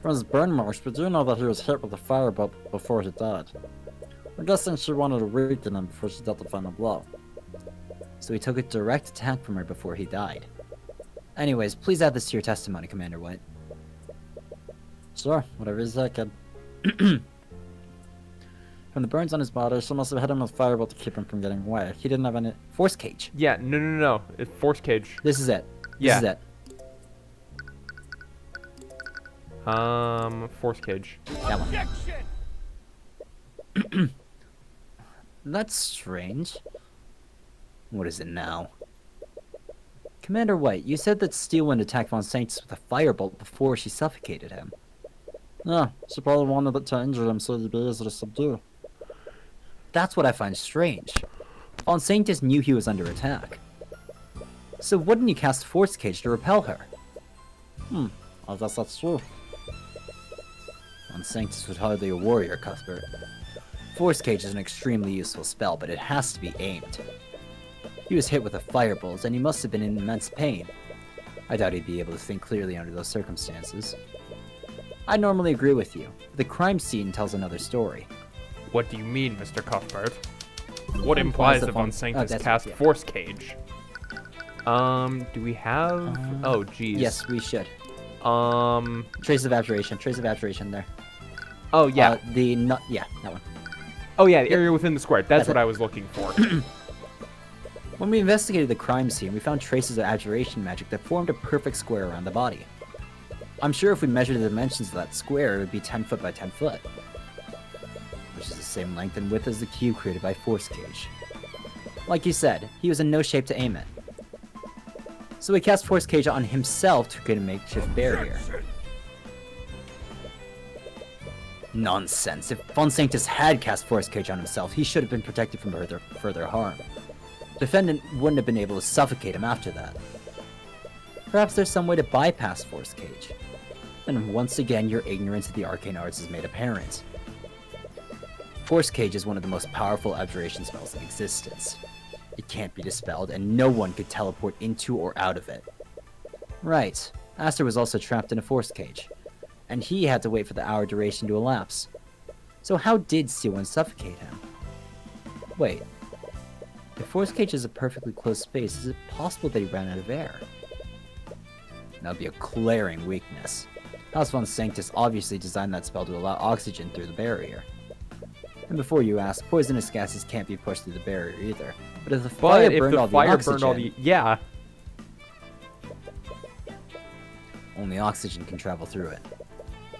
From his burn marks, we do know that he was hit with a firebolt before he died. I'm guessing she wanted to weaken him before she dealt the final blow. So he took a direct attack from her before he died. Anyways, please add this to your testimony, Commander White. Sure, whatever you say, kid. From the burns on his body, she must have hit him with firebolt to keep him from getting away. He didn't have any... Force cage. Yeah, no. It's force cage. This is it. Yeah. This is it. Force cage. That one. Objection! That's strange. What is it now? Commander White, you said that Steelwind attacked Von Sanctus with a firebolt before she suffocated him. Yeah, she probably wanted it to injure him so he'd be easy to subdue. That's what I find strange. Von Sanctus knew he was under attack. So wouldn't you cast Force Cage to repel her? I guess that's true. Von Sanctus was hardly a warrior, Cuthbert. Force Cage is an extremely useful spell, but it has to be aimed. He was hit with a firebolt, and he must have been in immense pain. I doubt he'd be able to think clearly under those circumstances. I normally agree with you. The crime scene tells another story. What do you mean, Mr. Cuthbert? What implies that Von Sanctus cast force cage? Do we have... oh, geez. Yes, we should. Trace of abjuration there. Oh, yeah. Yeah, that one. Oh, yeah, the area within the square. That's what I was looking for. When we investigated the crime scene, we found traces of abjuration magic that formed a perfect square around the body. I'm sure if we measured the dimensions of that square, it would be 10 foot by 10 foot. Which is the same length and width as the cube created by Force Cage. Like you said, he was in no shape to aim it. So he cast Force Cage on himself to create a makeshift barrier. Nonsense. If Von Sanctus had cast Force Cage on himself, he should have been protected from further harm. The defendant wouldn't have been able to suffocate him after that. Perhaps there's some way to bypass Force Cage. And once again, your ignorance of the arcane arts is made apparent. Force Cage is one of the most powerful abjuration spells in existence. It can't be dispelled, and no one could teleport into or out of it. Right. Aster was also trapped in a Force Cage, and he had to wait for the hour duration to elapse. So how did Steelwind suffocate him? Wait. If Force Cage is a perfectly closed space, is it possible that he ran out of air? That would be a glaring weakness. House Von Sanctus obviously designed that spell to allow oxygen through the barrier. And before you ask, poisonous gases can't be pushed through the barrier either. But if the fire burned all the oxygen... Yeah. Only oxygen can travel through it.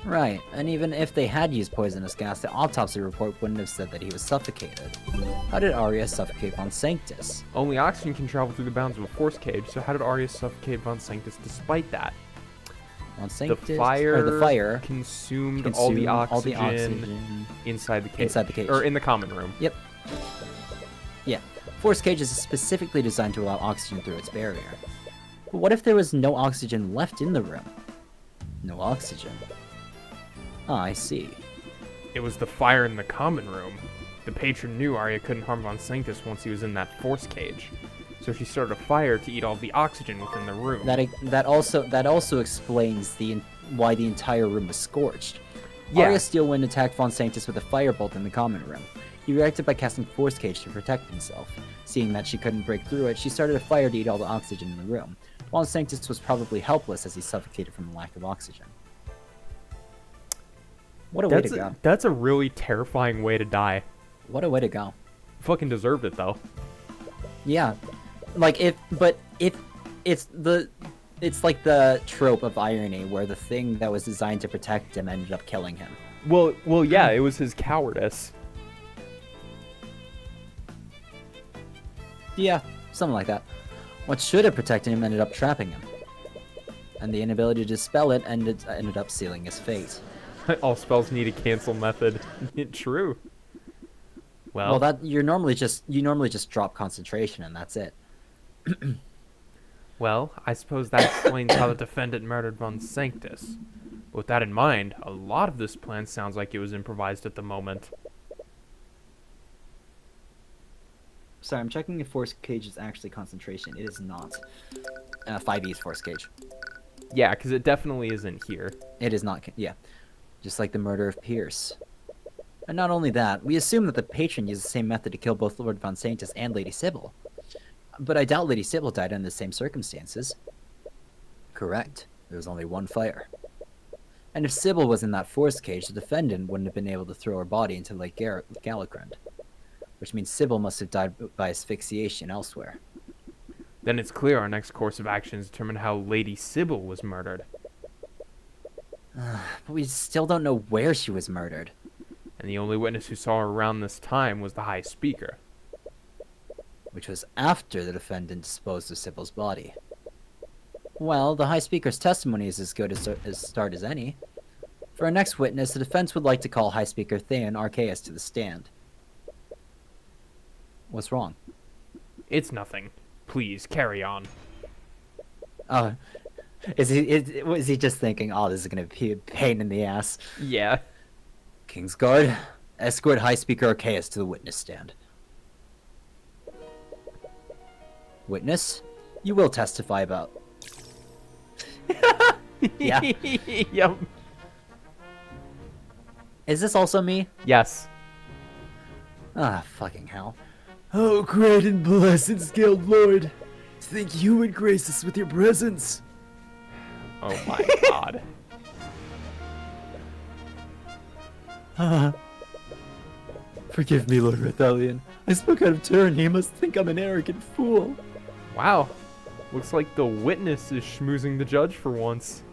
Right, and even if they had used poisonous gas, the autopsy report wouldn't have said that he was suffocated. How did Arya suffocate Von Sanctus? Only oxygen can travel through the bounds of a force cage, so how did Arya suffocate Von Sanctus despite that? Von Sanctus, the fire consumed all the oxygen inside the cage. Or in the common room. Yep. Yeah. Force Cage is specifically designed to allow oxygen through its barrier. But what if there was no oxygen left in the room? No oxygen. Ah, I see. It was the fire in the common room. The patron knew Arya couldn't harm Von Sanctus once he was in that force cage, so she started a fire to eat all the oxygen within the room. That also explains why the entire room was scorched. Yeah. Arya Steelwind attacked Von Sanctus with a firebolt in the common room. He reacted by casting Force Cage to protect himself. Seeing that she couldn't break through it, she started a fire to eat all the oxygen in the room. Von Sanctus was probably helpless as he suffocated from the lack of oxygen. What a way to go. That's a really terrifying way to die. What a way to go. Fucking deserved it though. Yeah. It's like the trope of irony where the thing that was designed to protect him ended up killing him. Well, yeah, it was his cowardice. Yeah, something like that. What should have protected him ended up trapping him. And the inability to dispel it ended up sealing his fate. All spells need a cancel method. True. Well, Well, you normally just drop concentration and that's it. well, I suppose that explains how the defendant murdered Von Sanctus. With that in mind, a lot of this plan sounds like it was improvised at the moment. Sorry, I'm checking if Force Cage is actually concentration. It is not. 5e's Force Cage. Yeah, because it definitely isn't here. It is not. Yeah. Just like the murder of Pierce. And not only that, we assume that the patron used the same method to kill both Lord Von Sanctus and Lady Sybil. But I doubt Lady Sybil died under the same circumstances. Correct. There was only one fire. And if Sybil was in that force cage, the defendant wouldn't have been able to throw her body into Lake Galligrand. Which means Sybil must have died by asphyxiation elsewhere. Then it's clear our next course of action is determine how Lady Sybil was murdered. But we still don't know where she was murdered. And the only witness who saw her around this time was the High Speaker. Which was after the defendant disposed of Sybil's body. Well, the High Speaker's testimony is as good as start as any. For our next witness, the defense would like to call High Speaker Theon Archaeus to the stand. What's wrong? It's nothing. Please, carry on. Is he just thinking, oh, this is going to be a pain in the ass? Yeah. Kingsguard, escort High Speaker Archaeus to the witness stand. Witness, you will testify about... Yeah. Yep. Is this also me? Yes. Ah, fucking hell. Oh, great and blessed Scaled Lord, to think you would grace us with your presence. Oh my god. Forgive me, Lord Rathelion. I spoke out of turn. He must think I'm an arrogant fool. Wow. Looks like the witness is schmoozing the judge for once.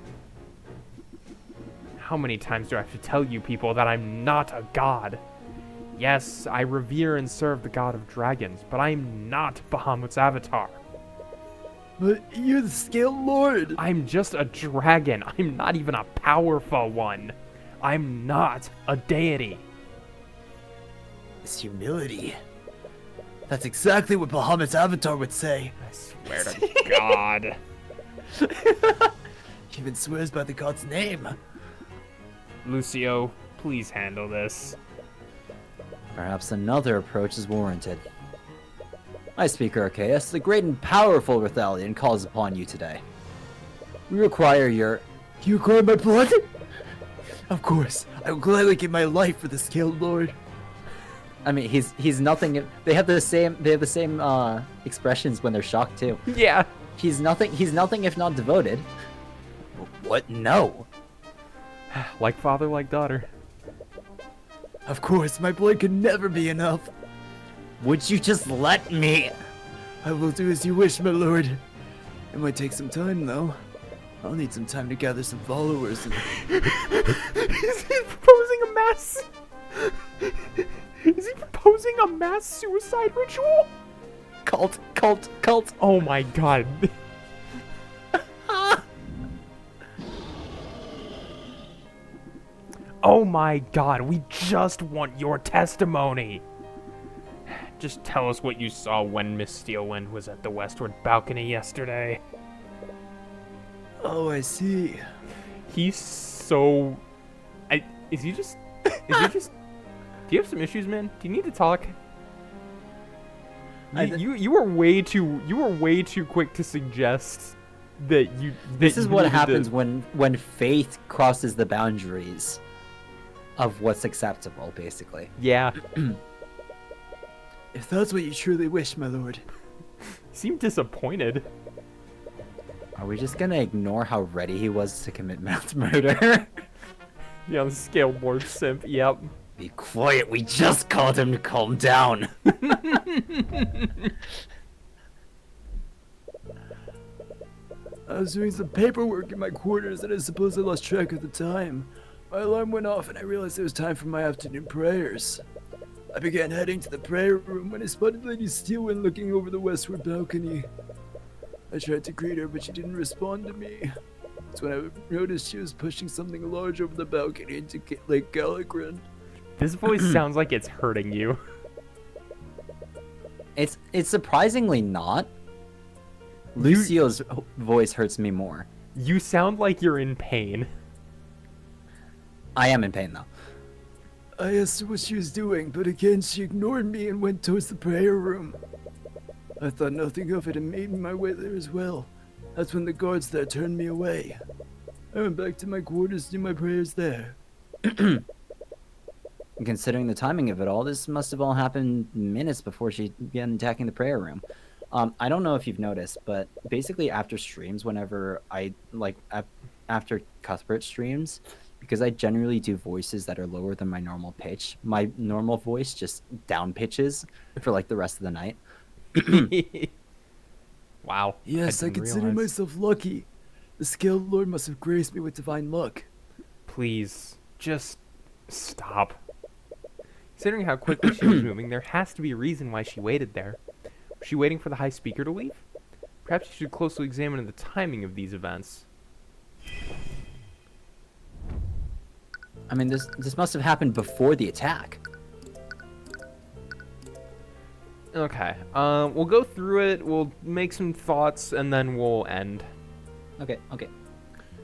How many times do I have to tell you people that I'm not a god? Yes, I revere and serve the god of dragons, but I'm not Bahamut's avatar. But you're the Scaled Lord. I'm just a dragon. I'm not even a powerful one. I'm not a deity. This humility. That's exactly what Bahamut's avatar would say. I swear to God. Even swears by the god's name. Lucio, please handle this. Perhaps another approach is warranted. High Speaker Archaeus, the great and powerful Rathelion calls upon you today. We require your... You require my blood? Of course. I will gladly give my life for the Scaled Lord. I mean, he's nothing... They have the same expressions when they're shocked, too. Yeah. He's nothing if not devoted. What? No. Like father, like daughter. Of course, my blood could never be enough. Would you just let me? I will do as you wish, my lord. It might take some time, though. I'll need some time to gather some followers. Is he proposing a mass? Is he proposing a mass suicide ritual? Cult. Oh my god. Oh my god, we just want your testimony. Just tell us what you saw when Miss Steelwind was at the westward balcony yesterday. Oh, I see. He's so. Is he just? Is he just? Do you have some issues, man? Do you need to talk? You were way too quick to suggest that you. This is what happens when faith crosses the boundaries of what's acceptable, basically. Yeah. If that's what you truly wish, my lord. Seemed disappointed. Are we just gonna ignore how ready he was to commit mass murder? Yeah, the scale board simp. Yep. Be quiet, we just called him to calm down. I was doing some paperwork in my quarters and I suppose I lost track of the time. My alarm went off and I realized it was time for my afternoon prayers. I began heading to the prayer room when I spotted Lady Steelwind looking over the westward balcony. I tried to greet her, but she didn't respond to me. That's when I noticed she was pushing something large over the balcony into Lake Gallagher. This voice sounds like it's hurting you. It's surprisingly not. Lucio's voice hurts me more. You sound like you're in pain. I am in pain, though. I asked her what she was doing, but again she ignored me and went towards the prayer room. I thought nothing of it and made my way there as well. That's when the guards there turned me away. I went back to my quarters to do my prayers there. Considering the timing of it all, this must have all happened minutes before she began attacking the prayer room. I don't know if you've noticed, but basically after streams, whenever I, after Cuthbert streams, because I generally do voices that are lower than my normal pitch, my normal voice just down pitches for the rest of the night. Wow. Yes, I consider myself lucky. The Scale Lord must have graced me with divine luck. Please, just stop. Considering how quickly she was moving, there has to be a reason why she waited there. Was she waiting for the High Speaker to leave? Perhaps you should closely examine the timing of these events. I mean, this must have happened before the attack. Okay, we'll go through it, we'll make some thoughts, and then we'll end. Okay.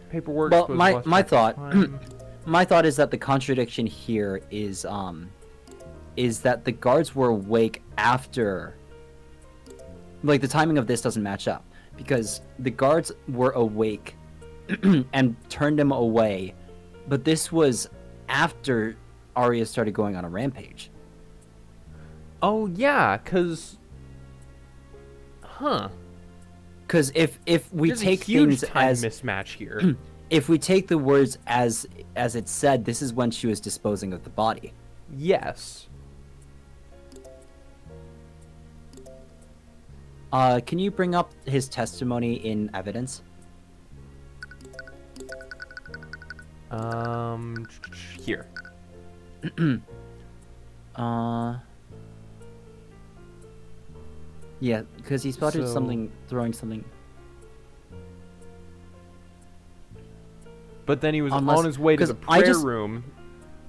Paperwork. Well, suppose my lost track of thought, time. my thought is that the contradiction here is that the guards were awake after. The timing of this doesn't match up because the guards were awake and turned him away, but this was after Arya started going on a rampage. Oh yeah, cause. Huh. Because if we There's take a huge things time as mismatch here. if we take the words as it said, this is when she was disposing of the body. Yes. Can you bring up his testimony in evidence? Here. Yeah, because he spotted So- throwing something. But then he was Unless- on his way to 'cause the I prayer just- room.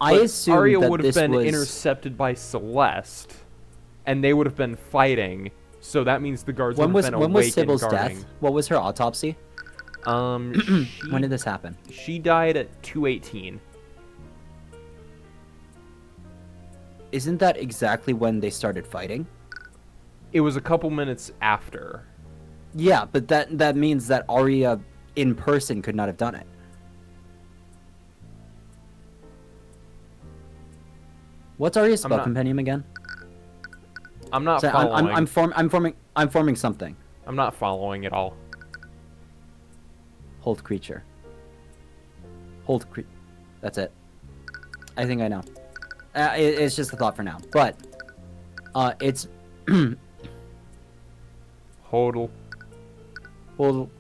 I but assume Arya that would have this been was intercepted by Celeste, and they would have been fighting. So that means the guards would have been when awake was Sybil's and guarding. death? What was her autopsy? When did this happen? She died at 2:18. Isn't that exactly when they started fighting? It was a couple minutes after. Yeah, but that means that Arya in person could not have done it. What's Arya's spell not- compendium again? I'm not So following. I'm forming something. I'm not following at all. Hold creature. Hold creature. That's it. I think I know. It's just a thought for now. But it's Hodl. hold.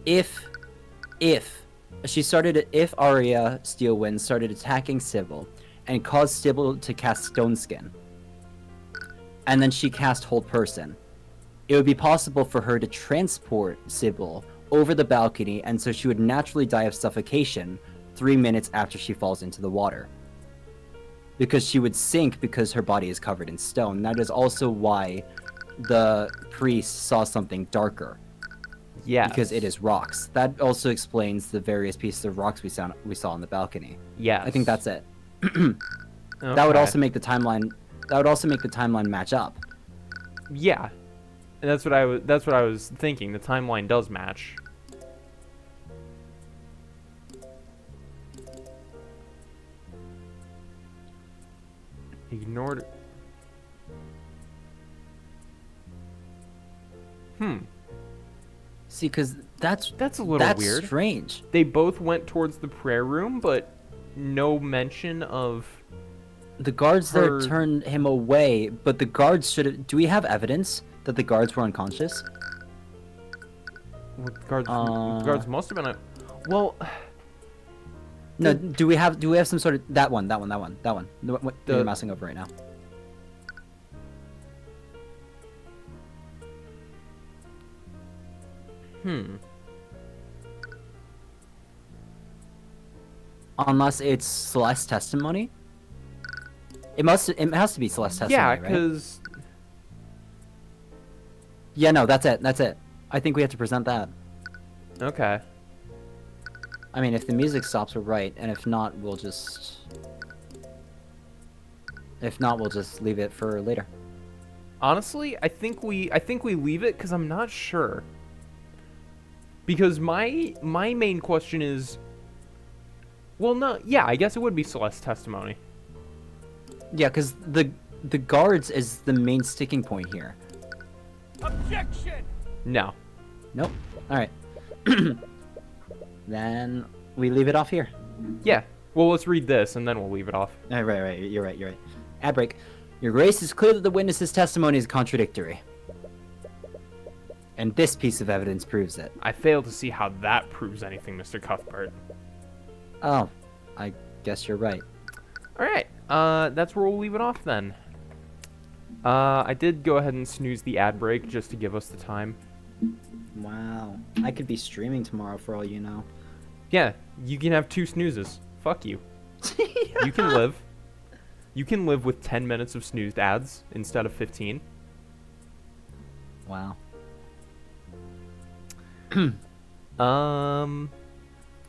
If Arya Steelwind started attacking Sybil and caused Sybil to cast Stone Skin, and then she cast Hold Person, it would be possible for her to transport Sybil over the balcony, and so she would naturally die of suffocation 3 minutes after she falls into the water. Because she would sink because her body is covered in stone. That is also why the priest saw something darker. Yes. Because it is rocks. That also explains the various pieces of rocks we saw on the balcony. Yes. I think that's it. Okay. That would also make the timeline. That would also make the timeline match up. Yeah. And that's what I was thinking. The timeline does match. Ignored. See, because that's That's a little that's weird. strange. They both went towards the prayer room, but no mention of. The guards Her- there turned him away, but the guards should have. Do we have evidence that the guards were unconscious? Well, guards must have been. Well, No. Do we have some sort of that one? What The- you're mousing over right now. Unless it's Celeste's testimony. It has to be Celeste's testimony, yeah, right? because Yeah, no, that's it. I think we have to present that. okay. I mean, if the music stops, we're right, and if not, we'll just leave it for later. Honestly, I think we leave it because I'm not sure. Because my main question is, well, no, yeah, I guess it would be Celeste's testimony. Yeah, because the guards is the main sticking point here. Objection! No. Nope. All right. Then we leave it off here. Yeah. Well, let's read this and then we'll leave it off. Right. You're right. Ad break. Your Grace, it's clear that the witness's testimony is contradictory. And this piece of evidence proves it. I fail to see how that proves anything, Mr. Cuthbert. Oh, I guess you're right. All right. That's where we'll leave it off then. I did go ahead and snooze the ad break just to give us the time. Wow. I could be streaming tomorrow for all you know. Yeah, you can have 2 snoozes. Fuck you. You can live. You can live with 10 minutes of snoozed ads instead of 15. Wow.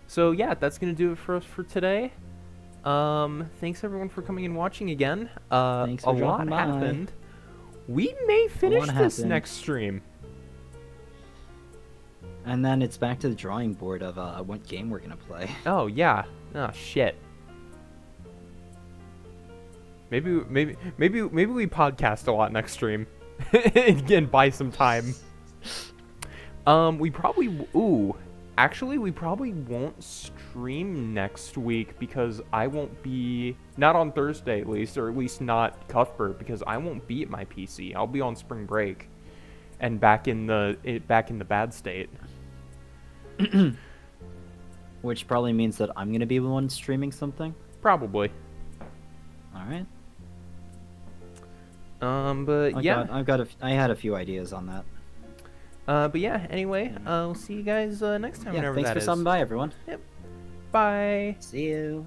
So yeah, that's gonna do it for us for today. Thanks everyone for coming and watching again. Thanks for a lot dropping by. happened. We may finish this happened. next stream. And then it's back to the drawing board of what game we're gonna play. Oh yeah. Oh shit. Maybe we podcast a lot next stream. and buy some time. We probably we probably won't stream next week because I won't be, not on Thursday at least, or at least not Cuthbert, because I won't be at my PC. I'll be on spring break and back in the bad state. Which probably means that I'm gonna be the one streaming something. Probably. All right. But yeah. I had a few ideas on that. But yeah, anyway, we'll see you guys next time Yeah, whenever thanks that for is. stopping by, everyone. Yep. Bye. See you.